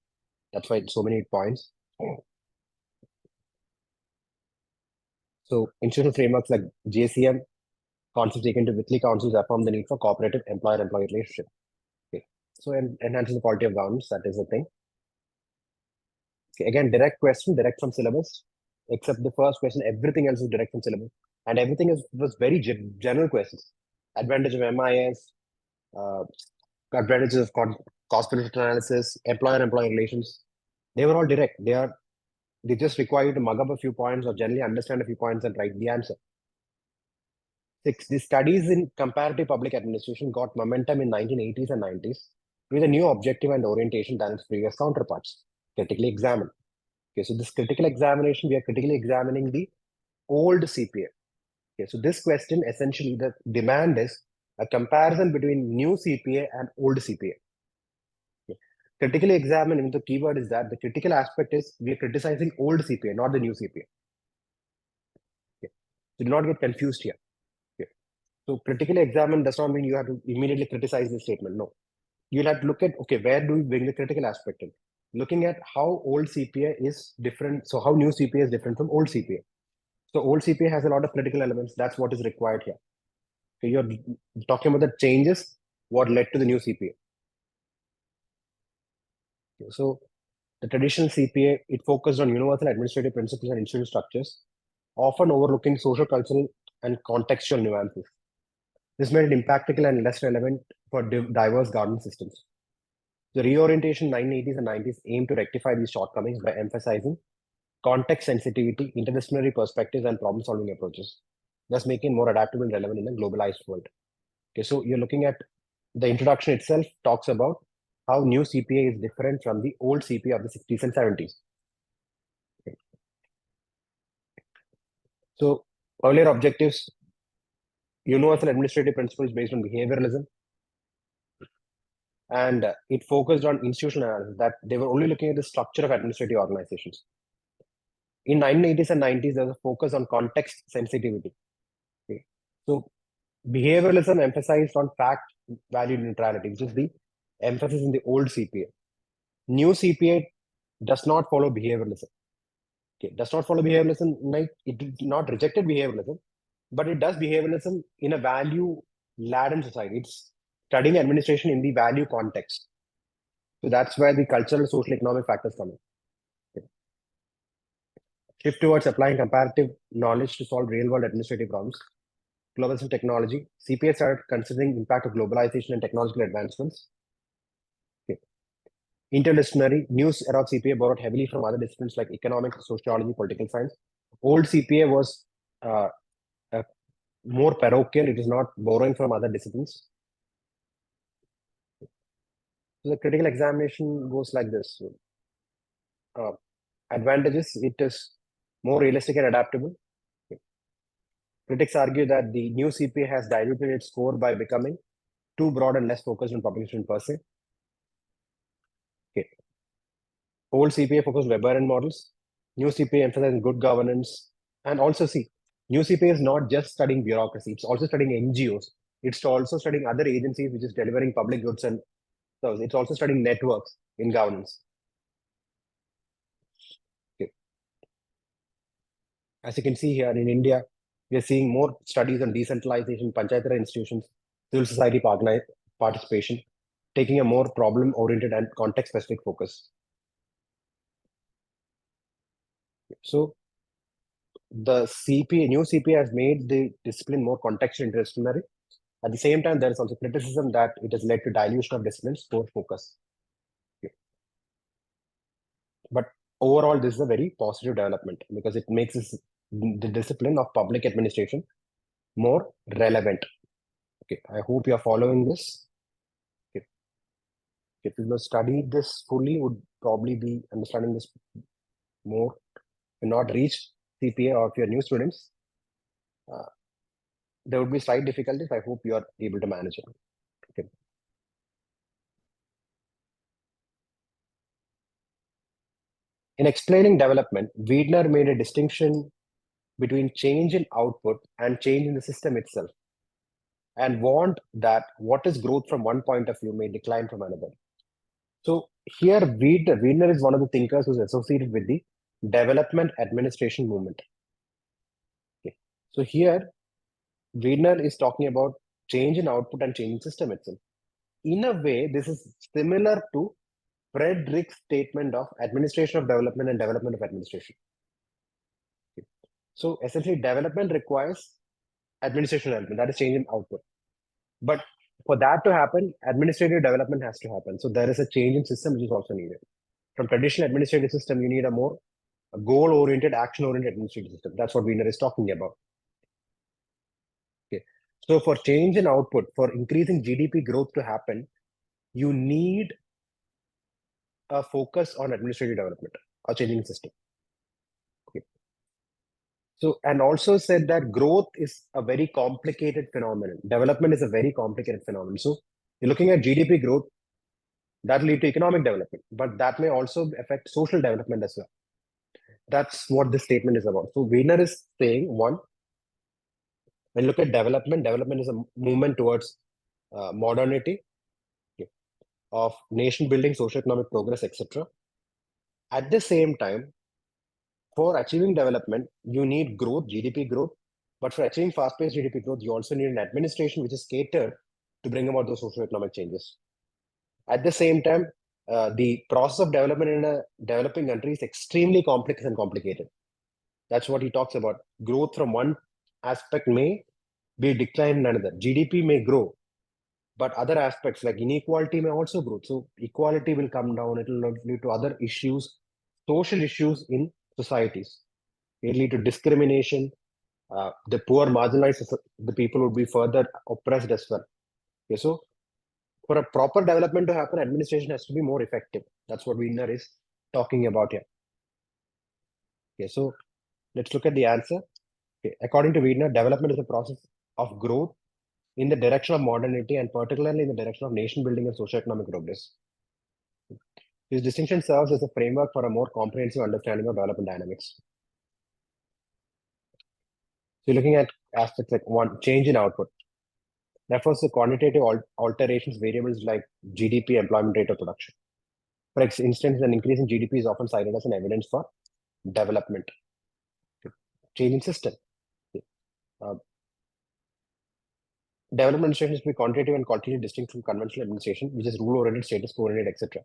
that's why so many points. So institutional frameworks like JCM, concepts taken to Whitley councils affirm the need for cooperative employer-employee relationship. Okay. So enhancing the quality of governance, that is the thing. Okay. Again, direct question, direct from syllabus, except the first question, everything else is direct from syllabus. And everything was very general questions. Advantage of MIS, advantages of cost-benefit analysis, employer-employee relations. They were all direct. They just require you to mug up a few points or generally understand a few points and write the answer. 6. The studies in comparative public administration got momentum in 1980s and 90s with a new objective and orientation than its previous counterparts. Critically examined. Okay, so this critical examination, we are critically examining the old CPA. Okay, so this question, essentially, the demand is a comparison between new CPA and old CPA. Okay. Critically examining, the keyword is that the critical aspect is we are criticizing old CPA, not the new CPA. Okay. So do not get confused here. Okay. So critically examine does not mean you have to immediately criticize the statement. No. You'll have to look at, okay, where do we bring the critical aspect in? Looking at how old CPA is different. So how new CPA is different from old CPA. So old CPA has a lot of critical elements. That's what is required here. Okay, you're talking about the changes, what led to the new CPA. Okay, so the traditional CPA, it focused on universal administrative principles and institutional structures, often overlooking social, cultural, and contextual nuances. This made it impractical and less relevant for diverse governance systems. The reorientation 1980s and 90s aimed to rectify these shortcomings by emphasizing context sensitivity, interdisciplinary perspectives, and problem-solving approaches, thus making more adaptable and relevant in a globalized world. Okay, so you're looking at the introduction itself talks about how new CPA is different from the old CPA of the 60s and 70s. Okay. So earlier objectives, universal administrative principles based on behavioralism, and it focused on institutional analysis, that they were only looking at the structure of administrative organizations. In 1980s and 90s, there was a focus on context sensitivity. Okay. So behavioralism emphasized on fact value neutrality, which is the emphasis in the old CPA. New CPA does not follow behavioralism. Okay, does not follow behavioralism, like it did not rejected behavioralism, but it does behavioralism in a value laden society. It's studying administration in the value context. So that's where the cultural, social, economic factors come in. Okay. Shift towards applying comparative knowledge to solve real-world administrative problems. Globalization technology. CPA started considering impact of globalization and technological advancements. Okay. Interdisciplinary. New era of CPA borrowed heavily from other disciplines like economics, sociology, political science. Old CPA was uh, more parochial. It is not borrowing from other disciplines. So the critical examination goes like this. Advantages, it is more realistic and adaptable. Critics argue that the new CPA has diluted its score by becoming too broad and less focused on population per se. Okay. Old CPA focused Weberian models. New CPA emphasizes good governance. And also see, new CPA is not just studying bureaucracy, it's also studying NGOs. It's also studying other agencies which is delivering public goods and services. It's also studying networks in governance. Okay. As you can see here in India, we are seeing more studies on decentralization, panchayat institutions, civil society participation, taking a more problem-oriented and context-specific focus. So the new CPA has made the discipline more contextual interdisciplinary. At the same time, there is also criticism that it has led to dilution of disciplines for focus. Okay. But overall, this is a very positive development because it makes the discipline of public administration more relevant. Okay, I hope you are following this. Okay. If you study this fully, would probably be understanding this more. If not reach CPA or if you're new students, there would be slight difficulties. I hope you are able to manage it. Okay. In explaining development, Wiedner made a distinction between change in output and change in the system itself, and warned that what is growth from one point of view may decline from another. So here, Wiedner is one of the thinkers who's associated with the development administration movement. Okay. So here, Wiedner is talking about change in output and change in system itself. In a way, this is similar to Frederick's statement of administration of development and development of administration. Okay. So essentially, development requires administration development, that is change in output. But for that to happen, administrative development has to happen. So there is a change in system which is also needed. From traditional administrative system, you need a more goal-oriented, action-oriented administrative system. That's what Wiener is talking about. Okay. So for change in output, for increasing GDP growth to happen, you need a focus on administrative development or changing system. Okay. So, and also said that growth is a very complicated phenomenon. Development is a very complicated phenomenon. So you're looking at GDP growth, that will lead to economic development, but that may also affect social development as well. That's what this statement is about. So Wiener is saying, one, when you look at development, development is a movement towards modernity, okay, of nation building, socio-economic progress, etc. At the same time, for achieving development, you need growth, GDP growth, but for achieving fast-paced GDP growth, you also need an administration which is catered to bring about those socio-economic changes. At the same time, the process of development in a developing country is extremely complex and complicated. That's what he talks about. Growth from one aspect may be declined in another. GDP may grow, but other aspects like inequality may also grow. So equality will come down. It will lead to other issues, social issues in societies. It will lead to discrimination. The poor, marginalized, the people would be further oppressed as well. Okay, so for a proper development to happen, administration has to be more effective. That's what Wiener is talking about here. Okay, so let's look at the answer. Okay, according to Wiener, development is a process of growth in the direction of modernity and particularly in the direction of nation building and socio-economic progress. This distinction serves as a framework for a more comprehensive understanding of development dynamics. So looking at aspects like one, change in output refers to quantitative alterations, variables like GDP, employment rate, or production. For instance, an increase in GDP is often cited as an evidence for development. Change in system. Development administration is to be quantitative and qualitative distinct from conventional administration, which is rule-oriented, status-oriented, etc.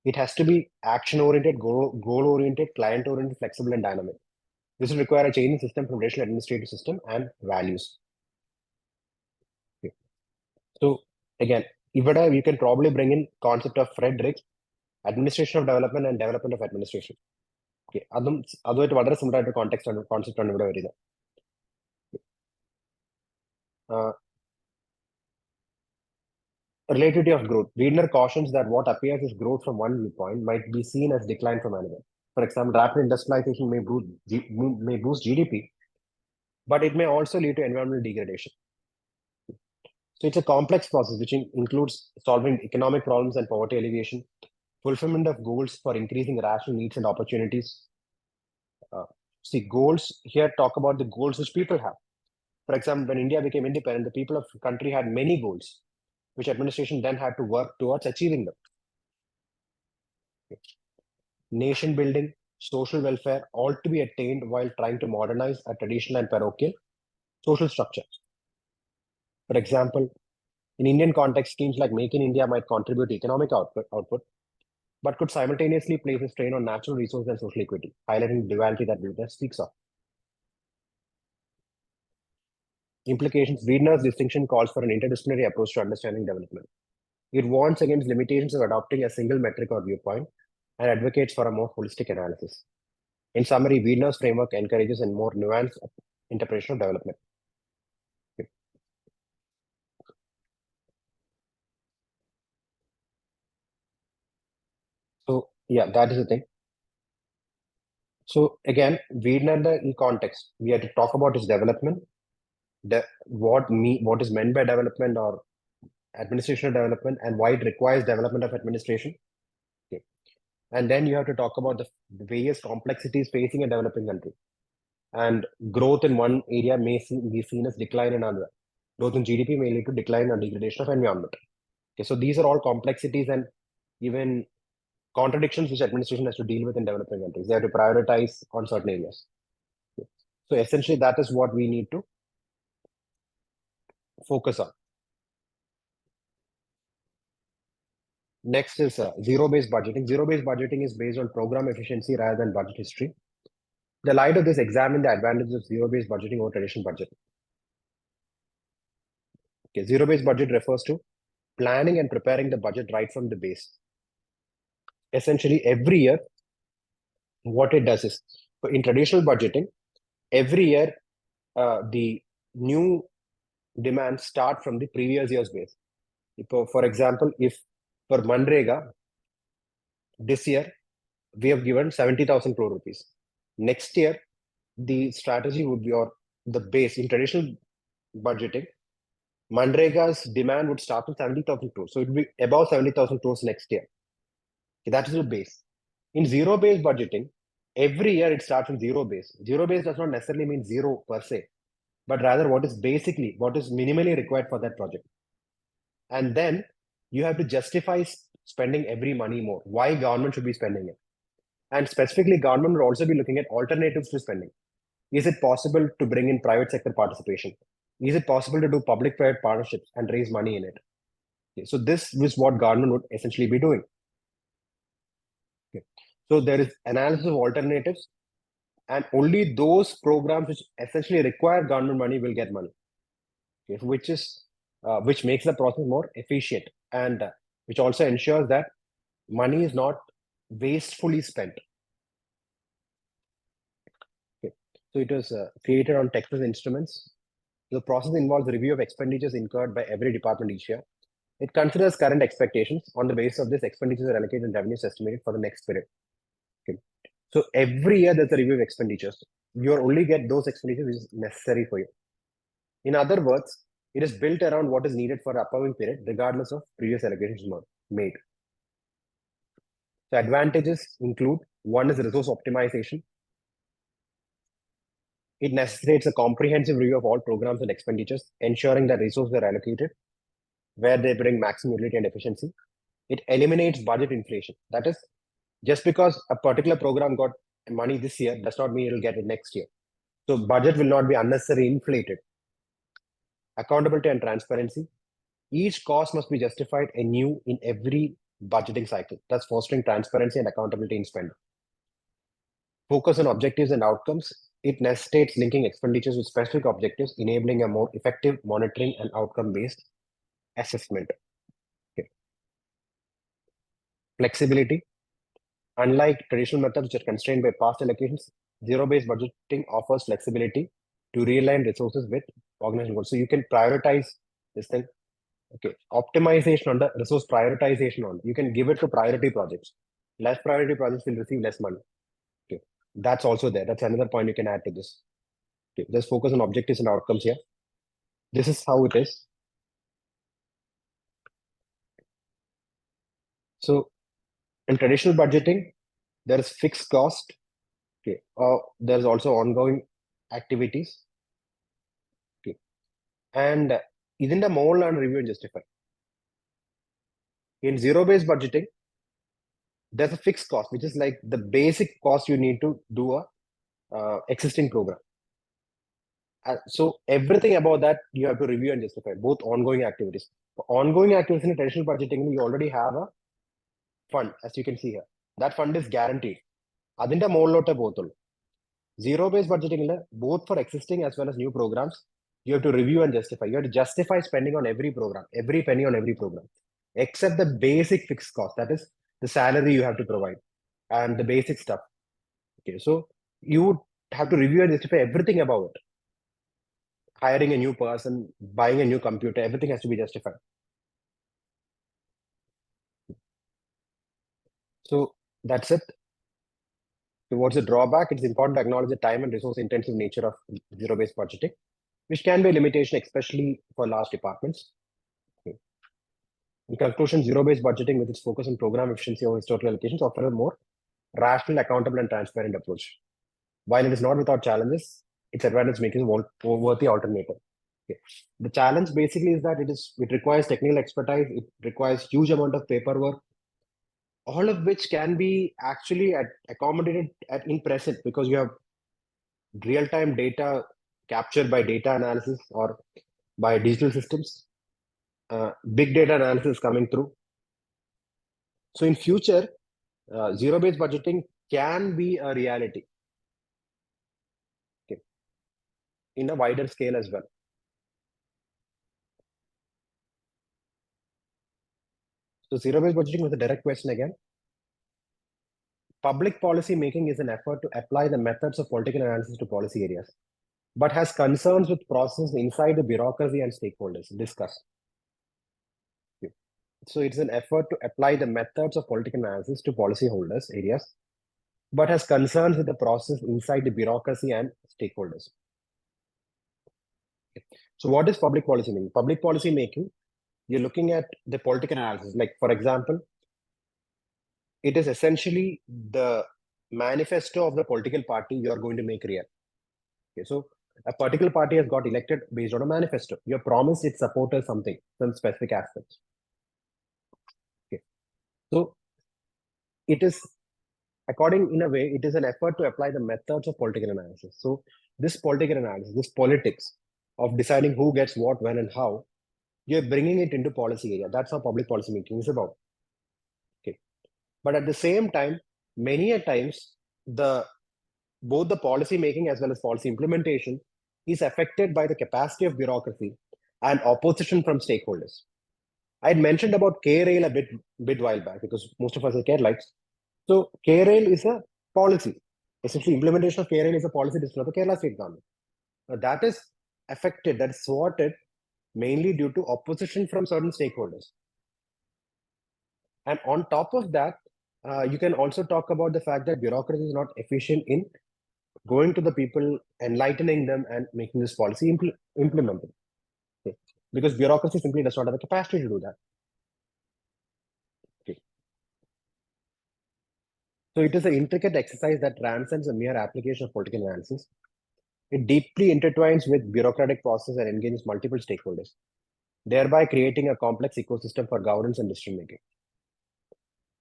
It has to be action-oriented, goal-oriented, client-oriented, flexible, and dynamic. This will require a change in system from traditional administrative system and values. Okay. So again, IVADA, you can probably bring in concept of Frederick's administration of development and development of administration. Okay, അതുമായിട്ട് വളരെ similar ആയിട്ട് concept ആണ് ഇവിടെ വരുന്നത്. Relativity of growth. Wiedner cautions that what appears as growth from one viewpoint might be seen as decline from another. For example, rapid industrialization may boost GDP, but it may also lead to environmental degradation. So it's a complex process which includes solving economic problems and poverty alleviation, fulfillment of goals for increasing rational needs and opportunities. Uh, See, goals here talk about the goals which people have. For example, when India became independent, the people of the country had many goals, which administration then had to work towards achieving them. Nation building, social welfare, all to be attained while trying to modernize a traditional and parochial social structure. For example, in Indian context, schemes like Make in India might contribute to economic output, but could simultaneously place a strain on natural resources and social equity, highlighting the duality that Weidner speaks of. Implications: Weidner's distinction calls for an interdisciplinary approach to understanding development. It warns against limitations of adopting a single metric or viewpoint and advocates for a more holistic analysis. In summary, Weidner's framework encourages a more nuanced interpretation of development. So, yeah, that is the thing. So, again, Weidner in context, we have to talk about his development, what is meant by development or administrational development, and why it requires development of administration. Okay. And then you have to talk about the various complexities facing a developing country. And growth in one area may be seen as decline in another. Growth in GDP may lead to decline or degradation of environment. Okay, so these are all complexities and even contradictions which administration has to deal with in developing countries. They have to prioritize on certain areas. Okay. So essentially, that is what we need to focus on. Next is zero-based budgeting. Zero-based budgeting is based on program efficiency rather than budget history. The light of this, examine the advantages of zero-based budgeting over traditional budgeting. Okay, zero-based budget refers to planning and preparing the budget right from the base. Essentially, every year, what it does is, in traditional budgeting, every year, the new demands start from the previous year's base. For example, if for Manrega, this year, we have given 70,000 crore rupees. Next year, the strategy would be, or the base in traditional budgeting, Manrega's demand would start with 70,000 crores. So it would be above 70,000 crores next year. Okay, that is the base. In zero-based budgeting, every year it starts with zero base. Zero base does not necessarily mean zero per se, but rather what is minimally required for that project. And then you have to justify spending every money more. Why government should be spending it? And specifically, government will also be looking at alternatives to spending. Is it possible to bring in private sector participation? Is it possible to do public-private partnerships and raise money in it? Okay, so this is what government would essentially be doing. Okay. So there is analysis of alternatives, and only those programs which essentially require government money will get money. Okay, which makes the process more efficient, and which also ensures that money is not wastefully spent. Okay. So it was created on Texas Instruments. The process involves a review of expenditures incurred by every department each year. It considers current expectations. On the basis of this, expenditures are allocated and revenues estimated for the next period. Okay. So every year there's a review of expenditures. You only get those expenditures which is necessary for you. In other words, it is built around what is needed for the upcoming period, regardless of previous allocations made. So advantages include: one is resource optimization. It necessitates a comprehensive review of all programs and expenditures, ensuring that resources are allocated where they bring maximum utility and efficiency. It eliminates budget inflation. That is, just because a particular program got money this year does not mean it will get it next year. So budget will not be unnecessarily inflated. Accountability and transparency. Each cost must be justified anew in every budgeting cycle, thus fostering transparency and accountability in spending. Focus on objectives and outcomes. It necessitates linking expenditures with specific objectives, enabling a more effective monitoring and outcome-based assessment. Okay. Flexibility. Unlike traditional methods which are constrained by past allocations, zero-based budgeting offers flexibility to realign resources with organizational goals. So you can prioritize this thing. Okay, optimization on the resource prioritization on. You can give it to priority projects. Less priority projects will receive less money. Okay, that's also there. That's another point you can add to this. Okay, just focus on objectives and outcomes here. This is how it is. So in traditional budgeting, there is fixed cost. Okay, there's also ongoing activities. Okay, and isn't a more and review and justify. In zero-based budgeting, there's a fixed cost, which is like the basic cost you need to do a existing program. So everything about that you have to review and justify, both ongoing activities. For ongoing activities in traditional budgeting, you already have a fund, as you can see here. That fund is guaranteed. അതിന്റെ മുകളിലോട്ടേ പോകത്തുള്ളൂ. Zero-based budgeting, both for existing as well as new programs, you have to review and justify. You have to justify spending on every program, every penny on every program, except the basic fixed cost. That is the salary you have to provide and the basic stuff. Okay, so you would have to review and justify everything about it. Hiring a new person, buying a new computer, everything has to be justified. So that's it. Towards the drawback, it's important to acknowledge the time and resource intensive nature of zero-based budgeting, which can be a limitation, especially for large departments. Okay. In conclusion, zero-based budgeting, with its focus on program efficiency over historical allocations, offers a more rational, accountable, and transparent approach. While it is not without challenges, its advantage makes it a worthy alternative. Okay. The challenge basically is that it requires technical expertise, it requires huge amount of paperwork, all of which can be actually accommodated in present, because you have real-time data captured by data analysis or by digital systems, big data analysis coming through. So in future, zero-based budgeting can be a reality, okay, in a wider scale as well. So zero-based budgeting was a direct question again. Public policy making is an effort to apply the methods of political analysis to policy areas, but has concerns with process inside the bureaucracy and stakeholders discussed. Okay. So it's an effort to apply the methods of political analysis to policyholders areas, but has concerns with the process inside the bureaucracy and stakeholders. Okay. So what is public policy making? Public policy making, you're looking at the political analysis. Like, for example, it is essentially the manifesto of the political party you're going to make real. Okay, so a particular party has got elected based on a manifesto. You have promised its supporters something, some specific aspects. Okay, so it is, according in a way, it is an effort to apply the methods of political analysis. So this political analysis, this politics of deciding who gets what, when, and how, you're bringing it into policy area. That's how public policy making is about. Okay, but at the same time, many a times both the policy making as well as policy implementation is affected by the capacity of bureaucracy and opposition from stakeholders. I had mentioned about K-Rail a bit while back, because most of us are Keralites. So K-Rail is a policy. Essentially, implementation of K-Rail is a policy decision of the Kerala state government. Now, that is affected, that is thwarted mainly due to opposition from certain stakeholders. And on top of that, you can also talk about the fact that bureaucracy is not efficient in going to the people, enlightening them, and making this policy implemented. Okay. Because bureaucracy simply does not have the capacity to do that. Okay. So it is an intricate exercise that transcends a mere application of political analysis. It deeply intertwines with bureaucratic process and engages multiple stakeholders, thereby creating a complex ecosystem for governance and decision making.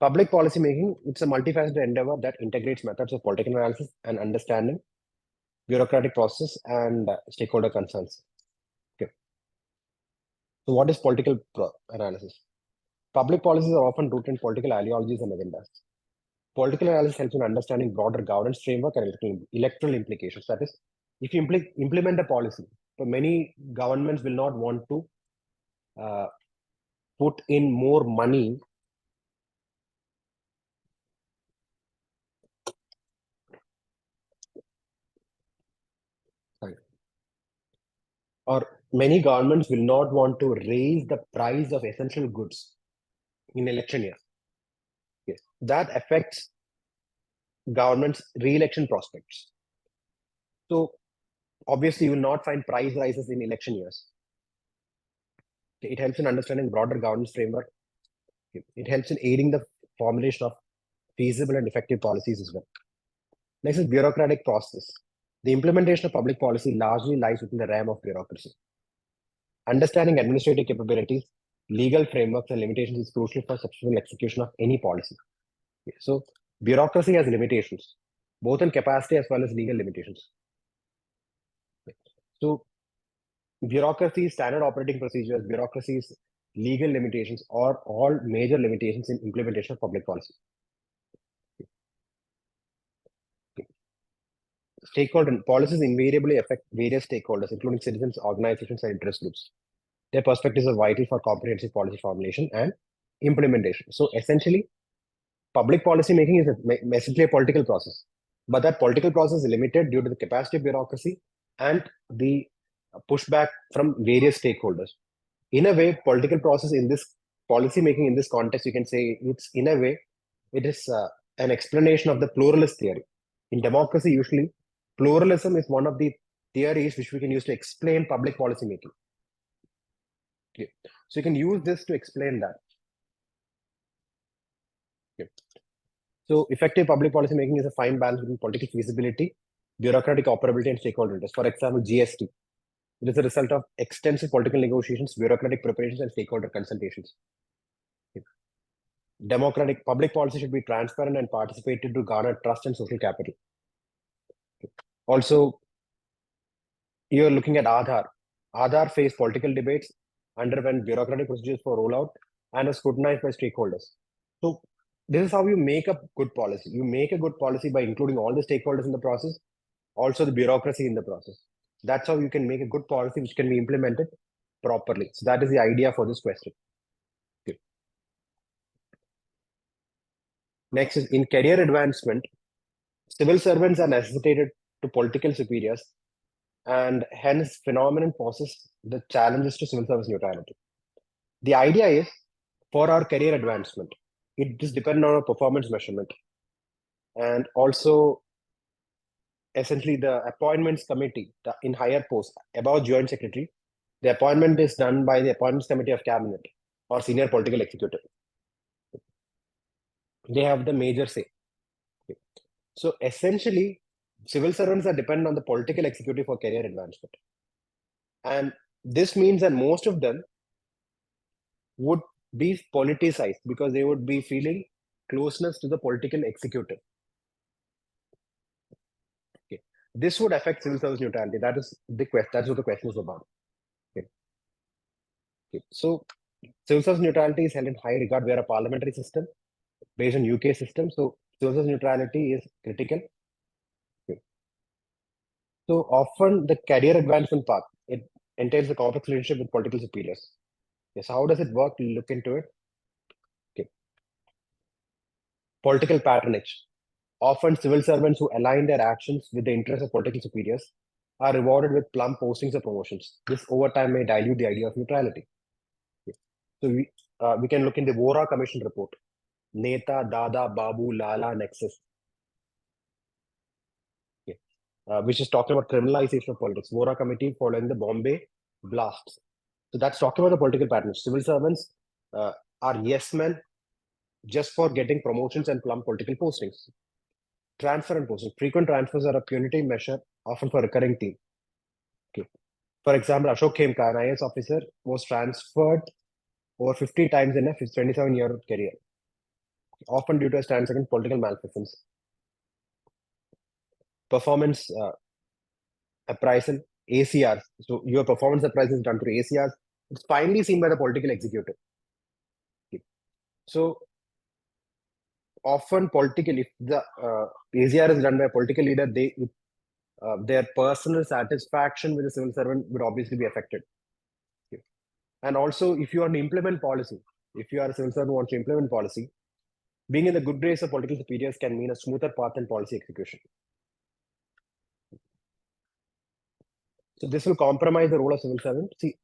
Public policy making, it's a multifaceted endeavor that integrates methods of political analysis and understanding, bureaucratic process, and stakeholder concerns. Okay. So what is political analysis? Public policies are often rooted in political ideologies and agendas. Political analysis helps in understanding broader governance framework and electoral implications. That is, if you implement a policy, but many governments will not want to put in more money or many governments will not want to raise the price of essential goods in election year. Yes, that affects government's re-election prospects. So Obviously, you will not find price rises in election years. It helps in understanding broader governance framework. It helps in aiding the formulation of feasible and effective policies as well. Next is bureaucratic process. The implementation of public policy largely lies within the realm of bureaucracy. Understanding administrative capabilities, legal frameworks, and limitations is crucial for successful execution of any policy. So, bureaucracy has limitations, both in capacity as well as legal limitations. So, bureaucracy, standard operating procedures, bureaucracy's legal limitations are all major limitations in implementation of public policy. Stakeholder policies invariably affect various stakeholders, including citizens, organizations, and interest groups. Their perspectives are vital for comprehensive policy formulation and implementation. So essentially, public policy making is essentially a political process, but that political process is limited due to the capacity of bureaucracy and the pushback from various stakeholders. In a way, political process in this policy making in this context, you can say it's in a way, it is an explanation of the pluralist theory. In democracy, usually, pluralism is one of the theories which we can use to explain public policy making. Okay. So you can use this to explain that. Okay. So effective public policy making is a fine balance between political feasibility, bureaucratic operability, and stakeholder interest. For example, GST. It is a result of extensive political negotiations, bureaucratic preparations, and stakeholder consultations. Okay. Democratic public policy should be transparent and participated to garner trust and social capital. Okay. Also, you're looking at Aadhaar. Aadhaar faced political debates, underwent bureaucratic procedures for rollout, and was scrutinized by stakeholders. So this is how you make a good policy. You make a good policy by including all the stakeholders in the process, also the bureaucracy in the process. That's how you can make a good policy which can be implemented properly. So that is the idea for this question. Okay. Next is in career advancement, civil servants are necessitated to political superiors, and hence phenomenon poses the challenges to civil service neutrality. The idea is for our career advancement, it is dependent on our performance measurement, and also essentially the appointments committee in higher posts above joint secretary, the appointment is done by the appointments committee of cabinet or senior political executive. They have the major say. So essentially, civil servants are dependent on the political executive for career advancement. And this means that most of them would be politicized because they would be feeling closeness to the political executive. Okay. This would affect civil service neutrality. That is the question. That's what the question is about. Okay. Okay. So civil service neutrality is held in high regard where a parliamentary system based on UK system. So civil service neutrality is critical. Okay. So often the career advancement path, it entails a complex relationship with political superiors. Yes. How does it work? Look into it. Okay. Political patronage. Often civil servants who align their actions with the interests of political superiors are rewarded with plum postings or promotions. This over time may dilute the idea of neutrality. Okay. So we can look in the Vora Commission report. Neta, Dada, Babu, Lala nexus. Okay. Which is talking about criminalization of politics. Vora committee following the Bombay blasts. So that's talking about the political patronage. Civil servants are yes men just for getting promotions and plum political postings. Transfer and posting. Frequent transfers are a punitive measure, often for recurring theme. Okay. For example, Ashok Khemka, an IS officer, was transferred over 50 times in a 27-year career, often due to a stance against political malfeasance. Performance appraisal, ACRs. So your performance appraisal is done through ACRs. It's finally seen by the political executive. Okay. So often politically, if the ACR is done by a political leader, their personal satisfaction with the civil servant would obviously be affected. Okay. And also, if you want to implement policy, if you are a civil servant who wants to implement policy, being in the good grace of political superiors can mean a smoother path in policy execution. So this will compromise the role of civil servant. See,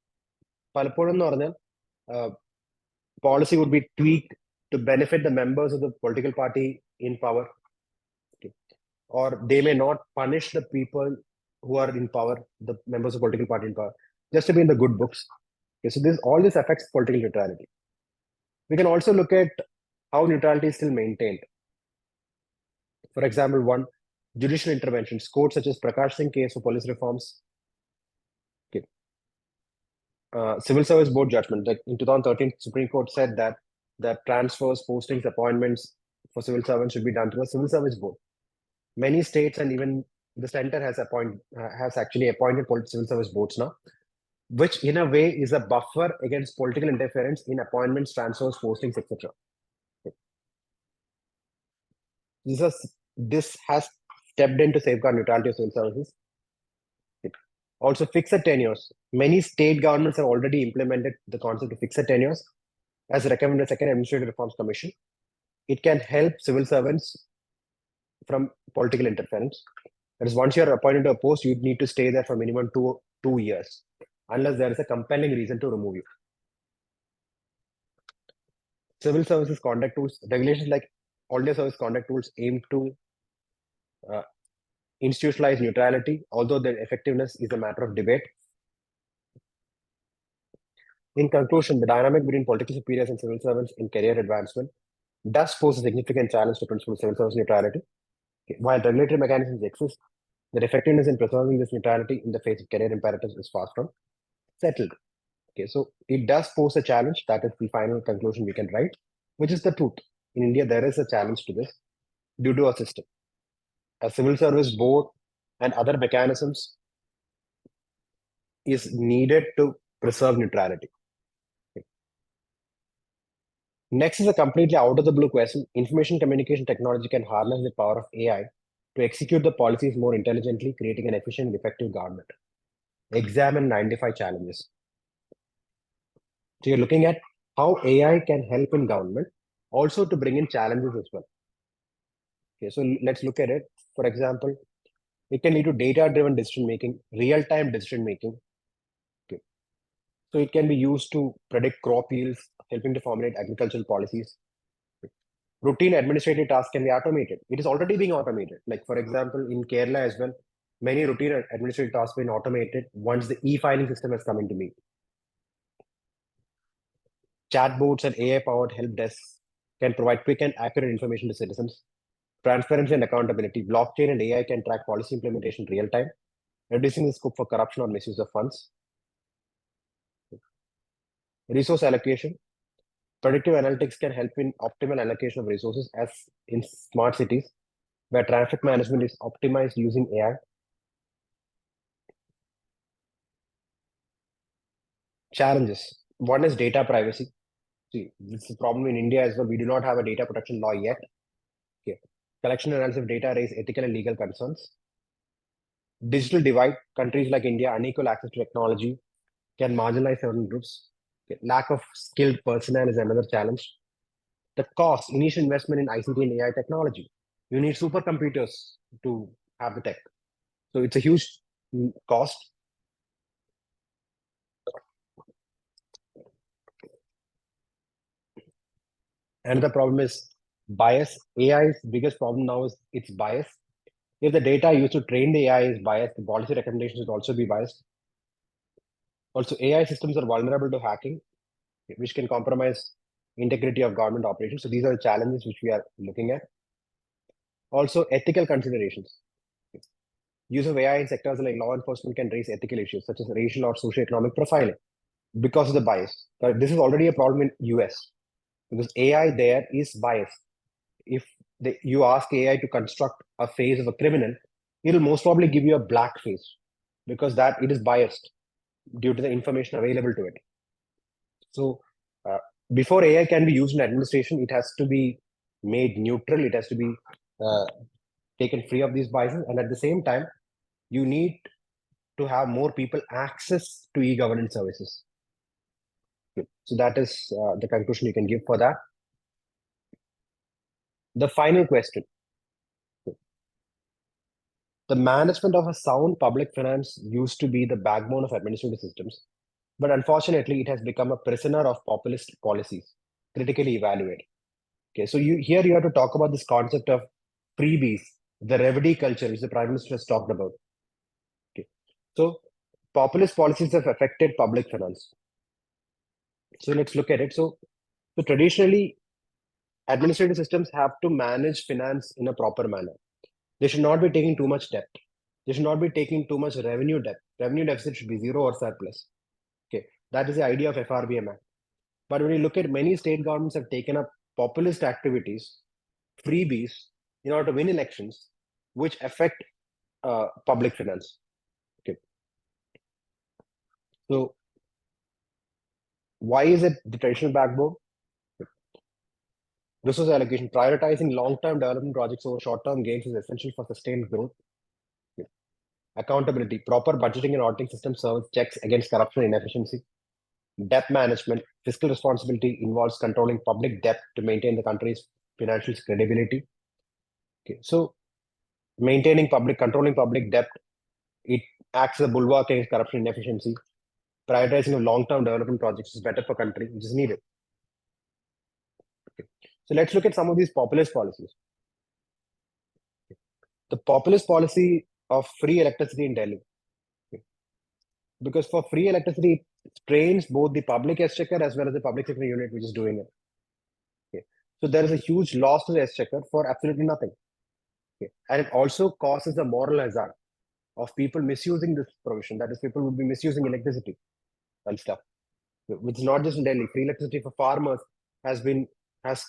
policy would be tweaked to benefit the members of the political party in power. Okay. Or they may not punish the people who are in power, the members of political party in power, just to be in the good books. Okay, so all this affects political neutrality. We can also look at how neutrality is still maintained. For example, one, judicial interventions, courts such as Prakash Singh case for police reforms, okay. Civil Service Board judgment, like in 2013, Supreme Court said that transfers, postings, appointments for civil servants should be done through a Civil Service Board. Many states and even the center has actually appointed civil service boards now, which in a way is a buffer against political interference in appointments, transfers, postings, etc. This has stepped in to safeguard neutrality of civil services. Also, fixed tenures. Many state governments have already implemented the concept of fixed tenures as recommended by the Second Administrative Reforms Commission. It can help civil servants from political interference. That is, once you are appointed to a post, you need to stay there for minimum two years, unless there is a compelling reason to remove you. Civil services conduct tools, regulations like all service conduct tools aim to institutionalize neutrality, although their effectiveness is a matter of debate. In conclusion, the dynamic between political superiors and civil servants in career advancement does pose a significant challenge to principle of civil service neutrality. While regulatory mechanisms exist, their effectiveness in preserving this neutrality in the face of career imperatives is far from settled. Okay, so it does pose a challenge. That is the final conclusion we can write, which is the truth. In India, there is a challenge to this due to our system. A civil service board and other mechanisms is needed to preserve neutrality. Okay. Next is a completely out of the blue question. Information communication technology can harness the power of AI to execute the policies more intelligently, creating an efficient and effective government. Examine 95 challenges. So you're looking at how AI can help in government, also to bring in challenges as well. Okay, so let's look at it. For example, it can lead to data-driven decision making, real-time decision making. Okay. So it can be used to predict crop yields, helping to formulate agricultural policies. Okay. Routine administrative tasks can be automated. It is already being automated. Like for example, in Kerala as well, many routine administrative tasks have been automated once the e-filing system has come into being. Chatbots and AI-powered help desks can provide quick and accurate information to citizens. Transparency and accountability. Blockchain and AI can track policy implementation real time, reducing the scope for corruption or misuse of funds. Resource allocation. Predictive analytics can help in optimal allocation of resources as in smart cities, where traffic management is optimized using AI. Challenges. One is data privacy. See, this is a problem in India as well. We do not have a data protection law yet. Okay. Collection and analysis of data raise ethical and legal concerns. Digital divide. Countries like India, unequal access to technology can marginalize certain groups. Okay. Lack of skilled personnel is another challenge. The cost, initial investment in ICT and AI technology. You need supercomputers to have the tech. So it's a huge cost. And the problem is bias. AI's biggest problem now is its bias. If the data used to train the AI is biased, the policy recommendations would also be biased. Also, AI systems are vulnerable to hacking, which can compromise integrity of government operations. So these are the challenges which we are looking at. Also, ethical considerations. Use of AI in sectors like law enforcement can raise ethical issues such as racial or socioeconomic profiling because of the bias. But this is already a problem in US because AI there is biased. If you ask AI to construct a face of a criminal, it'll most probably give you a black face because that it is biased due to the information available to it. So before AI can be used in administration, it has to be made neutral. It has to be taken free of these biases. And at the same time, you need to have more people access to e-governance services. So that is the conclusion you can give for that. The final question. The management of a sound public finance used to be the backbone of administrative systems, but unfortunately, it has become a prisoner of populist policies. Critically evaluate. Okay, so here you have to talk about this concept of freebies, the revenue culture, which the Prime Minister has talked about. So populist policies have affected public finance. So let's look at it. So traditionally, administrative systems have to manage finance in a proper manner. They should not be taking too much debt. They should not be taking too much revenue debt. Revenue deficit should be zero or surplus. Okay, that is the idea of FRBM Act. But when you look at, many state governments have taken up populist activities, freebies, in order to win elections, which affect public finance. Okay, so why is it the traditional backbone? Resource allocation, prioritizing long-term development projects over short-term gains is essential for sustained growth. Accountability, proper budgeting and auditing system serves checks against corruption and inefficiency. Debt management, fiscal responsibility involves controlling public debt to maintain the country's financial credibility. Okay, so controlling public debt, it acts as a bulwark against corruption and inefficiency. Prioritizing of long-term development projects is better for country, which is needed. Okay. So let's look at some of these populist policies. The populist policy of free electricity in Delhi. Okay. Because for free electricity, it strains both the public exchequer as well as the public sector unit which is doing it. Okay. So there is a huge loss to the exchequer for absolutely nothing. Okay. And it also causes a moral hazard of people misusing this provision. That is, people would be misusing electricity and stuff, which is not just in Delhi. Free electricity for farmers has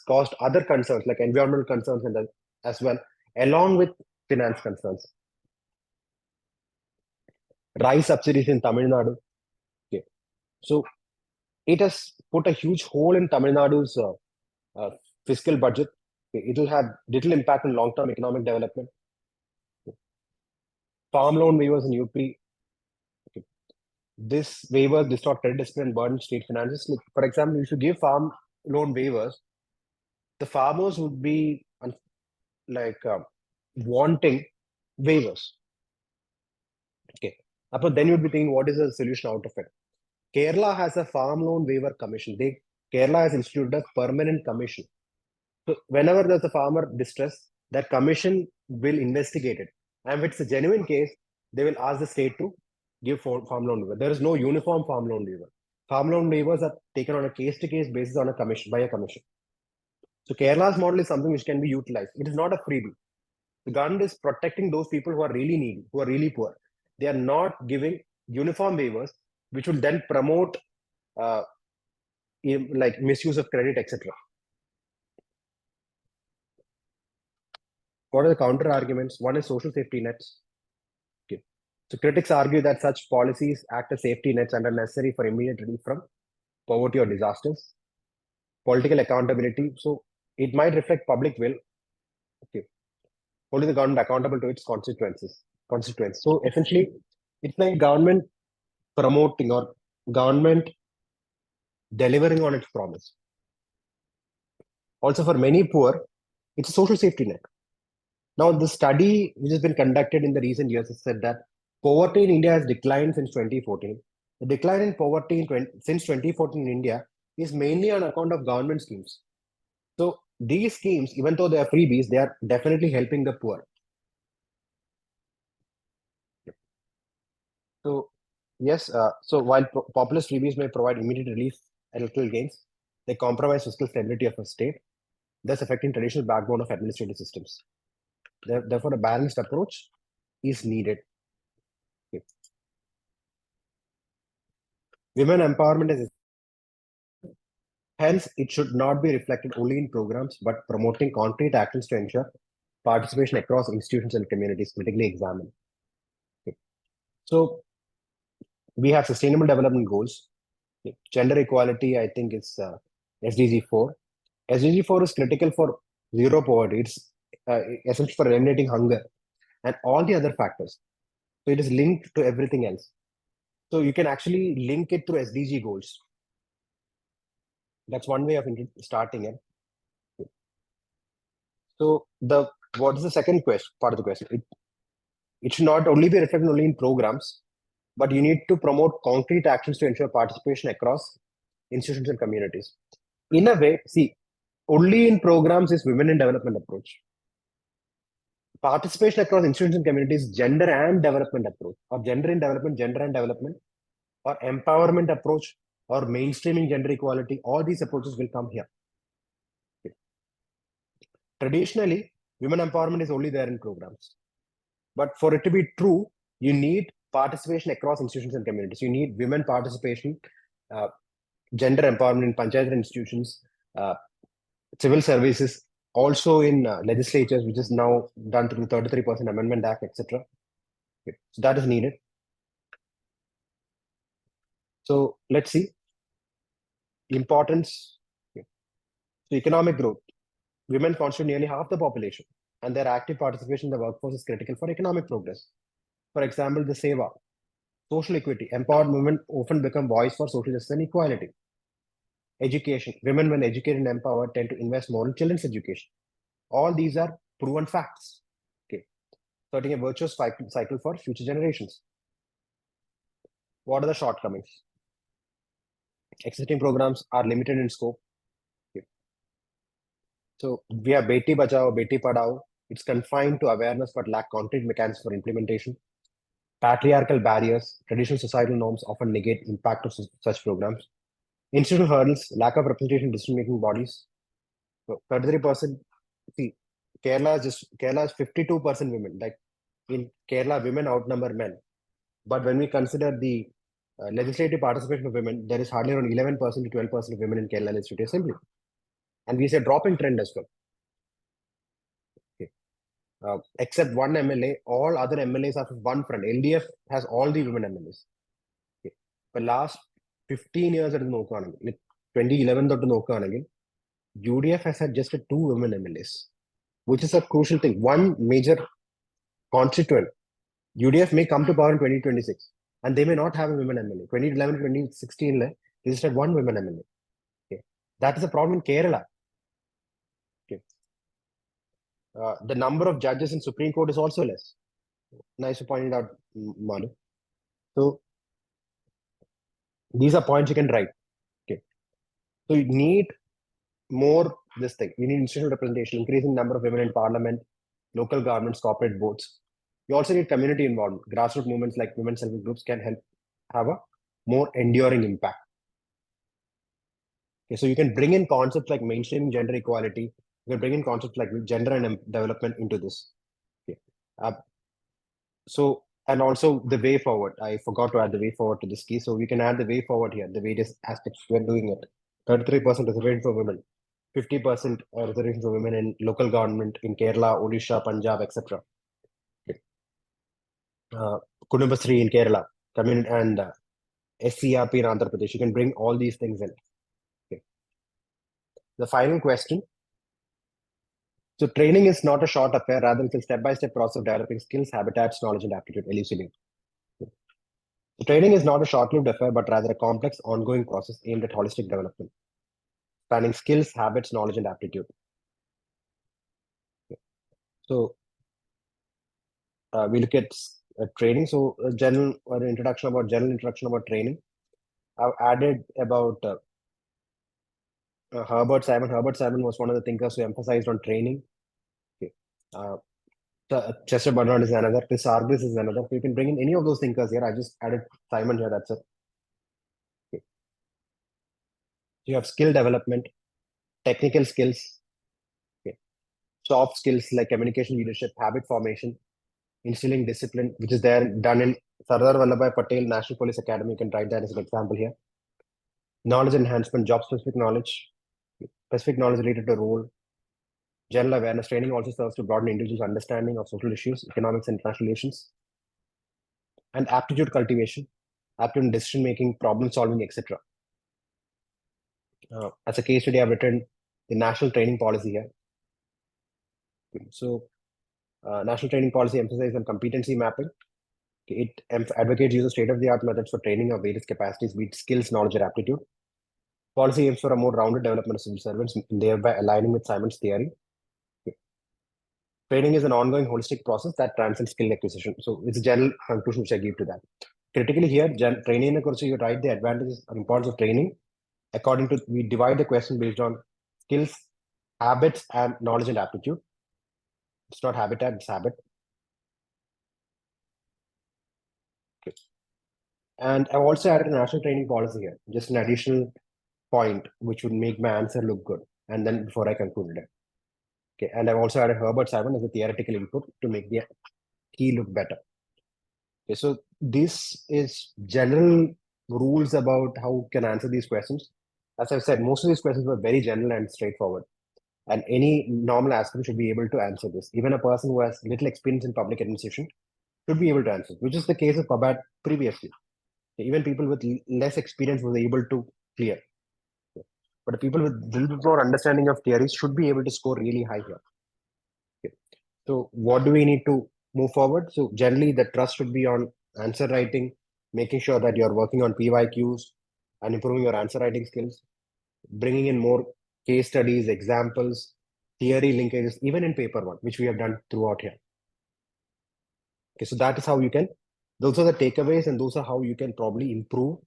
caused other concerns like environmental concerns and as well, along with finance concerns. Rice subsidies in Tamil Nadu. Okay. So it has put a huge hole in Tamil Nadu's fiscal budget. Okay. It will have little impact on long-term economic development. Okay. Farm loan waivers in UP. Okay. This waiver distort credit discipline and burden state finances. Like, for example, if you give farm loan waivers, the farmers would be wanting waivers. Okay. But then you'd be thinking, what is the solution out of it? Kerala has a farm loan waiver commission. Kerala has instituted a permanent commission. So whenever there's a farmer distress, that commission will investigate it. And if it's a genuine case, they will ask the state to give farm loan waiver. There is no uniform farm loan waiver. Farm loan waivers are taken on a case-to-case basis on a commission by a commission. So Kerala's model is something which can be utilized. It is not a freebie. The government is protecting those people who are really needy, who are really poor. They are not giving uniform waivers, which will then promote like misuse of credit, etc. What are the counter arguments? One is social safety nets. Okay. So critics argue that such policies act as safety nets and are necessary for immediate relief from poverty or disasters. Political accountability. So it might reflect public will. Okay. Holding the government accountable to its constituents. So essentially, it's like government promoting or government delivering on its promise. Also, for many poor, it's a social safety net. Now, the study which has been conducted in the recent years has said that poverty in India has declined since 2014. The decline in poverty since 2014 in India is mainly on account of government schemes. So these schemes, even though they are freebies, they are definitely helping the poor. So yes, so while populist freebies may provide immediate relief and little gains, they compromise fiscal stability of a state, thus affecting traditional backbone of administrative systems. Therefore, a balanced approach is needed. Okay. Women empowerment is hence it should not be reflected only in programs, but promoting concrete actions to ensure participation across institutions and communities, critically examined. Okay. So we have sustainable development goals. Okay. Gender equality, I think, is SDG 4. SDG 4 is critical for zero poverty. It's essential for eliminating hunger and all the other factors. So it is linked to everything else. So you can actually link it through SDG goals. That's one way of starting it. So what is the second part of the question? It should not only be reflected only in programs, but you need to promote concrete actions to ensure participation across institutions and communities. In a way, see, only in programs is women in development approach. Participation across institutions and communities, gender and development approach, or gender in development, gender and development, or empowerment approach, or mainstreaming gender equality. All these approaches will come here. Okay. Traditionally, women empowerment is only there in programs. But for it to be true, you need participation across institutions and communities. You need women participation, uh, gender empowerment in panchayat institutions, uh, civil services, also in legislatures, which is now done through 33% Amendment Act, etc. Okay. So that is needed. So let's see importance. Okay. So economic growth. Women constitute nearly half the population, and their active participation in the workforce is critical for economic progress. For example, the SEVA, social equity. Empowered women often become voice for social justice and equality. Education. Women, when educated and empowered, tend to invest more in children's education. All these are proven facts. Okay. Starting a virtuous cycle for future generations. What are the shortcomings? Existing programs are limited in scope. Okay. So we have Beti Bachao, Beti Padhao. It's confined to awareness but lack concrete mechanisms for implementation. Patriarchal barriers, traditional societal norms often negate impact of such programs. Institutional hurdles, lack of representation in decision-making bodies. So 33%. See, Kerala is 52% women. Like in Kerala, women outnumber men. But when we consider the legislative participation of women, there is hardly around 11% to 12% of women in Kerala Legislative Assembly. And we see a dropping trend as well. Okay. Except one MLA, all other MLAs are from one front. LDF has all the women MLAs. Okay. For last 15 years, it is നോക്കുകയാണെങ്കിൽ 2011 തൊട്ട് നോക്കുകയാണെങ്കിൽ UDF has had just two women MLAs, which is a crucial thing. One major constituent, UDF may come to power in 2026, and they may not have a women MLA. 2011, 2016, they just had one women MLA. Okay. That is a problem in Kerala. Okay. The number of judges in Supreme Court is also less. Nice to point it out, Manu. So these are points you can write. Okay. So you need more this thing. You need institutional representation, increasing number of women in parliament, local governments, corporate boards. You also need community involvement. Grassroots movements like women's self-help groups can help have a more enduring impact. Okay, so you can bring in concepts like mainstreaming gender equality. You can bring in concepts like gender and development into this. Okay. So, and also the way forward. I forgot to add the way forward to this key. So we can add the way forward here, the various aspects we're doing it. 33% reservation for women, 50% reservation for women in local government in Kerala, Odisha, Punjab, etc. Okay. Kudumbasri in Kerala, community and SCRP in Andhra Pradesh. You can bring all these things in. Okay. The final question. So training is not a short affair, rather it's a step-by-step process of developing skills, habitats, knowledge, and aptitude. Elucidate. So training is not a short-lived affair, but rather a complex, ongoing process aimed at holistic development, spanning skills, habits, knowledge, and aptitude. Okay. So we look at training. So general introduction about training. I've added about Herbert Simon. Herbert Simon was one of the thinkers who emphasized on training. Okay. Chester Bernard is another. Chris Argyris is another. So you can bring in any of those thinkers here. I just added Simon here. That's it. Okay. You have skill development, technical skills, okay. Soft skills like communication, leadership, habit formation, instilling discipline, which is there done in Sardar Vallabhbhai Patel National Police Academy. You can write that as an example here. Knowledge enhancement, job specific knowledge related to role. General awareness training also serves to broaden individuals' understanding of social issues, economics, and international relations. And aptitude cultivation, aptitude in decision making, problem solving, etc. As a case study, I've written the national training policy here. So, national training policy emphasizes on competency mapping. It advocates use of state-of-the-art methods for training of various capacities, be it skills, knowledge, or aptitude. Policy aims for a more rounded development of civil servants, thereby aligning with Simon's theory. Okay. Training is an ongoing holistic process that transcends skill acquisition. So it's a general conclusion which I give to that. Critically here, training, you write the advantages and importance of training. According to, we divide the question based on skills, habits, and knowledge and aptitude. It's not habitat, it's habit. Okay. And I've also added a national training policy here, just an additional point which would make my answer look good. And then before I concluded it. Okay. And I've also added Herbert Simon as a theoretical input to make the key look better. Okay. So this is general rules about how you can answer these questions. As I've said, most of these questions were very general and straightforward. And any normal aspirant should be able to answer this. Even a person who has little experience in public administration should be able to answer, which is the case of Pabat previously. Even people with less experience were able to clear. But the people with a little bit more understanding of theories should be able to score really high here. Okay. So what do we need to move forward? So generally the trust should be on answer writing, making sure that you're working on PYQs and improving your answer writing skills, bringing in more case studies, examples, theory linkages, even in paper one, which we have done throughout here. Okay, so that is how you can, those are the takeaways and those are how you can probably improve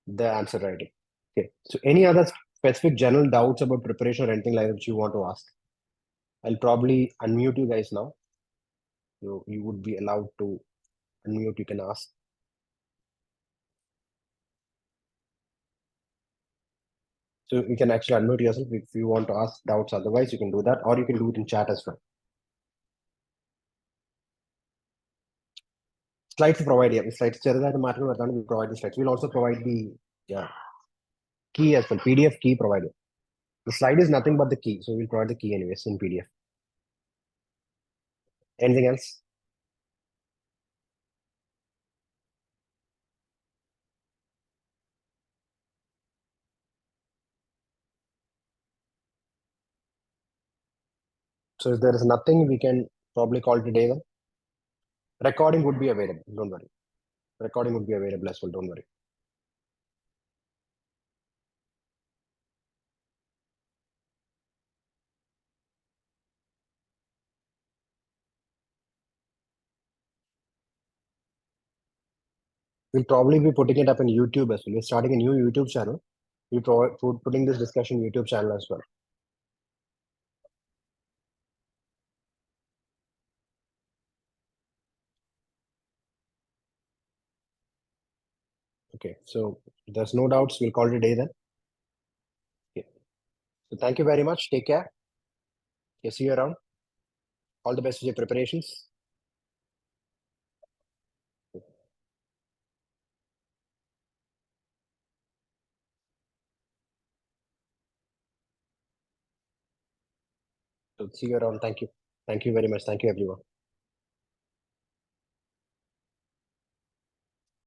the answer writing. Okay, so any other specific general doubts about preparation or anything like that which you want to ask? I'll probably unmute you guys now. So you would be allowed to unmute, you can ask. So you can actually unmute yourself if you want to ask doubts. Otherwise, you can do that, or you can do it in chat as well. Slides provide, yeah, slides. We provide the slides. We'll also provide the key as well, PDF key provided. The slide is nothing but the key, so we'll provide the key anyways in PDF. Anything else? So if there is nothing, we can probably call today then. Recording would be available. Don't worry. Recording would be available as well. Don't worry. We'll probably be putting it up in YouTube as well. We're starting a new YouTube channel. We're putting this discussion YouTube channel as well. Okay. So there's no doubts. We'll call it a day then. Okay. So thank you very much. Take care. Okay, see you around. All the best with your preparations. So see you around. Thank you. Thank you very much. Thank you, everyone.